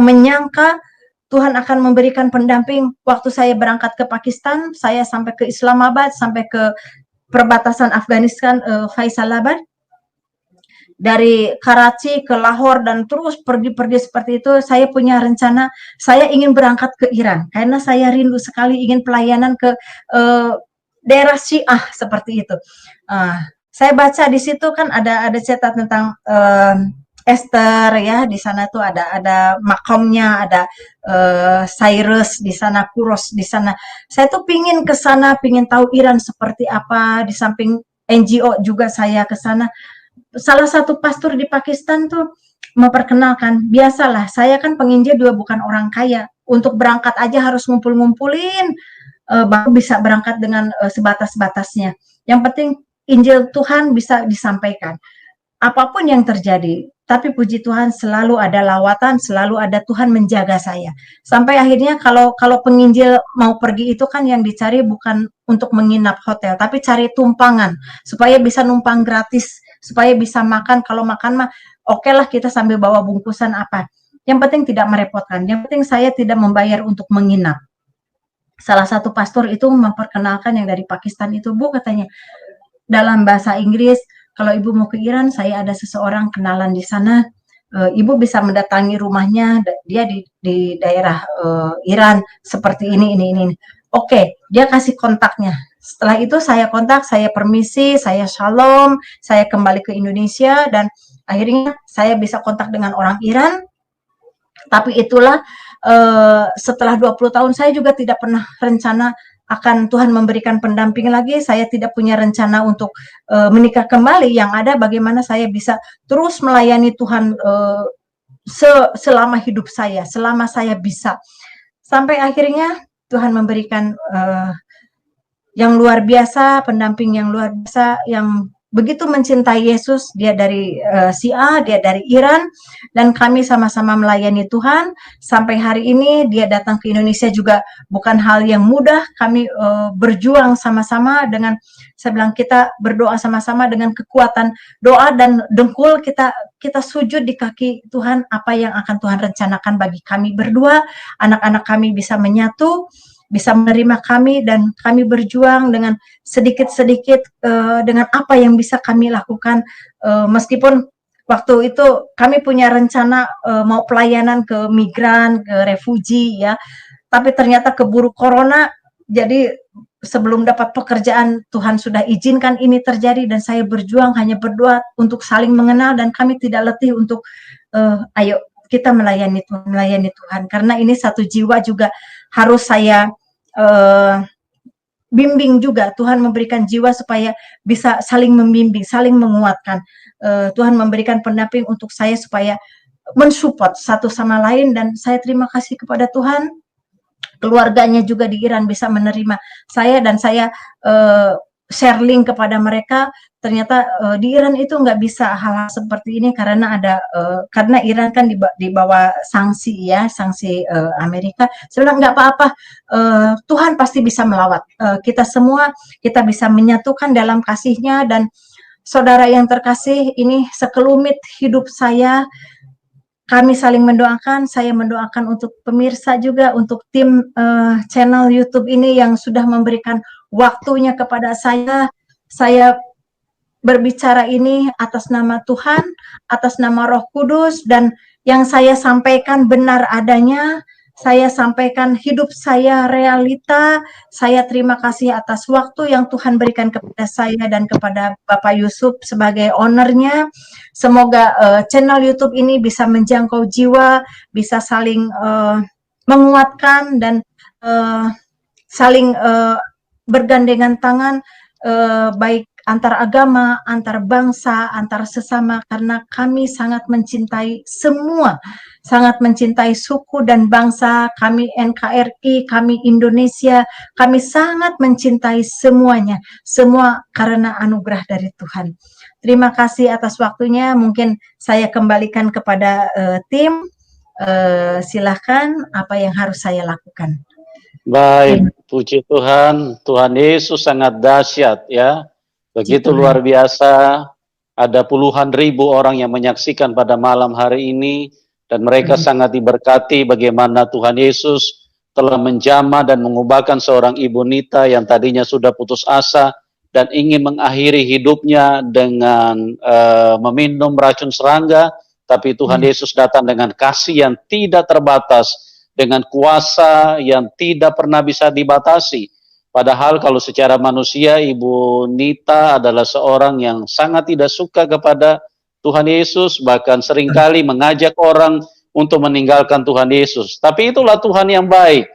menyangka Tuhan akan memberikan pendamping. Waktu saya berangkat ke Pakistan, saya sampai ke Islamabad, sampai ke perbatasan Afghanistan, Faisalabad. Dari Karachi ke Lahore dan terus pergi-pergi seperti itu, saya punya rencana, saya ingin berangkat ke Iran, karena saya rindu sekali ingin pelayanan ke daerah Syiah seperti itu. Saya baca di situ kan ada cerita tentang Esther ya, di sana tuh ada makamnya, ada Cyrus di sana, Kuros di sana. Saya tuh pingin ke sana, pingin tahu Iran seperti apa. Di samping NGO juga saya ke sana. Salah satu pastor di Pakistan tuh memperkenalkan, biasalah saya kan penginjil juga bukan orang kaya, untuk berangkat aja harus ngumpul-ngumpulin, baru bisa berangkat dengan sebatas-batasnya. Yang penting Injil Tuhan bisa disampaikan. Apapun yang terjadi, tapi puji Tuhan selalu ada lawatan, selalu ada Tuhan menjaga saya. Sampai akhirnya kalau penginjil mau pergi itu kan yang dicari bukan untuk menginap hotel, tapi cari tumpangan supaya bisa numpang gratis, supaya bisa makan. Kalau makan mah oke lah, kita sambil bawa bungkusan apa. Yang penting tidak merepotkan. Yang penting saya tidak membayar untuk menginap. Salah satu pastor itu memperkenalkan yang dari Pakistan itu, Bu, katanya dalam bahasa Inggris, kalau Ibu mau ke Iran, saya ada seseorang kenalan di sana. Ibu bisa mendatangi rumahnya, dia di daerah Iran seperti ini. Oke, dia kasih kontaknya. Setelah itu saya kontak, saya permisi, saya shalom, saya kembali ke Indonesia, dan akhirnya saya bisa kontak dengan orang Iran. Tapi itulah setelah 20 tahun saya juga tidak pernah rencana akan Tuhan memberikan pendamping lagi. Saya tidak punya rencana untuk menikah kembali. Yang ada bagaimana saya bisa terus melayani Tuhan selama hidup saya, selama saya bisa. Sampai akhirnya Tuhan memberikan yang luar biasa, pendamping yang luar biasa, yang begitu mencintai Yesus. Dia dari Syiah, dia dari Iran, dan kami sama-sama melayani Tuhan. Sampai hari ini dia datang ke Indonesia juga bukan hal yang mudah. Kami berjuang sama-sama dengan, saya bilang kita berdoa sama-sama dengan kekuatan doa dan dengkul, kita sujud di kaki Tuhan. Apa yang akan Tuhan rencanakan bagi kami berdua, anak-anak kami bisa menyatu, bisa menerima kami, dan kami berjuang dengan sedikit-sedikit dengan apa yang bisa kami lakukan. Meskipun waktu itu kami punya rencana mau pelayanan ke migran, ke refugi ya, tapi ternyata keburu corona. Jadi sebelum dapat pekerjaan, Tuhan sudah izinkan ini terjadi, dan saya berjuang hanya berdoa untuk saling mengenal, dan kami tidak letih untuk ayo kita melayani Tuhan, karena ini satu jiwa juga harus saya bimbing juga. Tuhan memberikan jiwa supaya bisa saling membimbing, saling menguatkan. Tuhan memberikan pendamping untuk saya supaya mensupport satu sama lain, dan saya terima kasih kepada Tuhan. Keluarganya juga di Iran bisa menerima saya, dan saya share link kepada mereka, ternyata di Iran itu nggak bisa hal-hal seperti ini karena karena Iran kan di bawah sanksi ya, sanksi Amerika. Saya bilang nggak apa-apa, Tuhan pasti bisa melawat kita semua, kita bisa menyatukan dalam kasih-Nya. Dan saudara yang terkasih, ini sekelumit hidup saya, kami saling mendoakan. Saya mendoakan untuk pemirsa juga, untuk tim channel YouTube ini yang sudah memberikan waktunya kepada saya. Saya berbicara ini atas nama Tuhan, atas nama Roh Kudus, dan yang saya sampaikan benar adanya. Saya sampaikan hidup saya realita. Saya terima kasih atas waktu yang Tuhan berikan kepada saya dan kepada Bapak Yusuf sebagai ownernya. Semoga channel YouTube ini bisa menjangkau jiwa, bisa saling menguatkan dan saling bergandengan tangan, baik antar agama, antar bangsa, antar sesama, karena kami sangat mencintai semua, sangat mencintai suku dan bangsa, kami NKRI, kami Indonesia, kami sangat mencintai semuanya, semua karena anugerah dari Tuhan. Terima kasih atas waktunya, mungkin saya kembalikan kepada tim, silahkan apa yang harus saya lakukan. Baik, puji Tuhan, Tuhan Yesus sangat dahsyat ya. Begitu luar biasa, ada puluhan ribu orang yang menyaksikan pada malam hari ini, dan mereka sangat diberkati bagaimana Tuhan Yesus telah menjamah dan mengubahkan seorang ibu Nita yang tadinya sudah putus asa dan ingin mengakhiri hidupnya dengan meminum racun serangga, tapi Tuhan Yesus datang dengan kasih yang tidak terbatas, dengan kuasa yang tidak pernah bisa dibatasi. Padahal kalau secara manusia, Ibu Nita adalah seorang yang sangat tidak suka kepada Tuhan Yesus, bahkan seringkali mengajak orang untuk meninggalkan Tuhan Yesus. Tapi itulah Tuhan yang baik.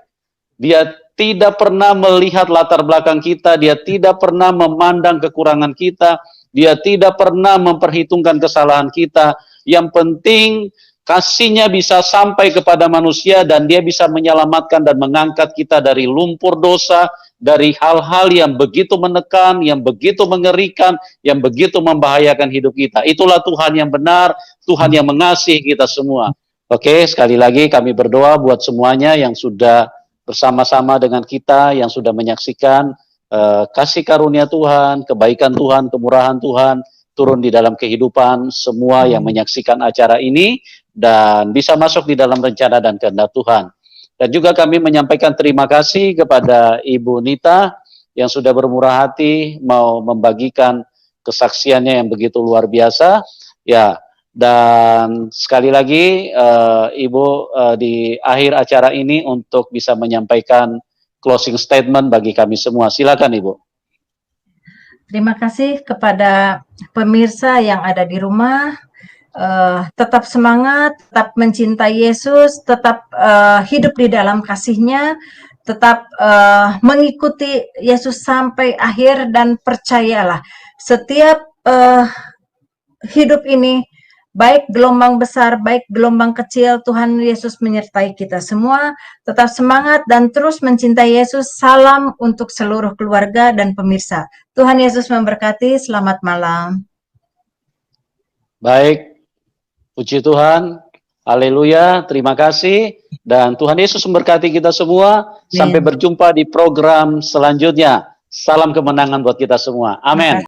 Dia tidak pernah melihat latar belakang kita, dia tidak pernah memandang kekurangan kita, dia tidak pernah memperhitungkan kesalahan kita. Yang penting kasih-Nya bisa sampai kepada manusia dan dia bisa menyelamatkan dan mengangkat kita dari lumpur dosa, dari hal-hal yang begitu menekan, yang begitu mengerikan, yang begitu membahayakan hidup kita. Itulah Tuhan yang benar, Tuhan yang mengasihi kita semua. Oke, sekali lagi kami berdoa buat semuanya yang sudah bersama-sama dengan kita, yang sudah menyaksikan kasih karunia Tuhan, kebaikan Tuhan, kemurahan Tuhan, turun di dalam kehidupan semua yang menyaksikan acara ini, dan bisa masuk di dalam rencana dan kehendak Tuhan. Dan juga kami menyampaikan terima kasih kepada Ibu Nita yang sudah bermurah hati mau membagikan kesaksiannya yang begitu luar biasa. Ya, dan sekali lagi Ibu di akhir acara ini untuk bisa menyampaikan closing statement bagi kami semua. Silakan Ibu. Terima kasih kepada pemirsa yang ada di rumah. Tetap semangat, tetap mencintai Yesus, tetap hidup di dalam kasih-Nya, tetap mengikuti Yesus sampai akhir, dan percayalah setiap hidup ini, baik gelombang besar, baik gelombang kecil, Tuhan Yesus menyertai kita semua. Tetap semangat dan terus mencintai Yesus. Salam untuk seluruh keluarga dan pemirsa. Tuhan Yesus memberkati. Selamat malam. Baik. Puji Tuhan, haleluya, terima kasih, dan Tuhan Yesus memberkati kita semua. Sampai berjumpa di program selanjutnya. Salam kemenangan buat kita semua. Amin.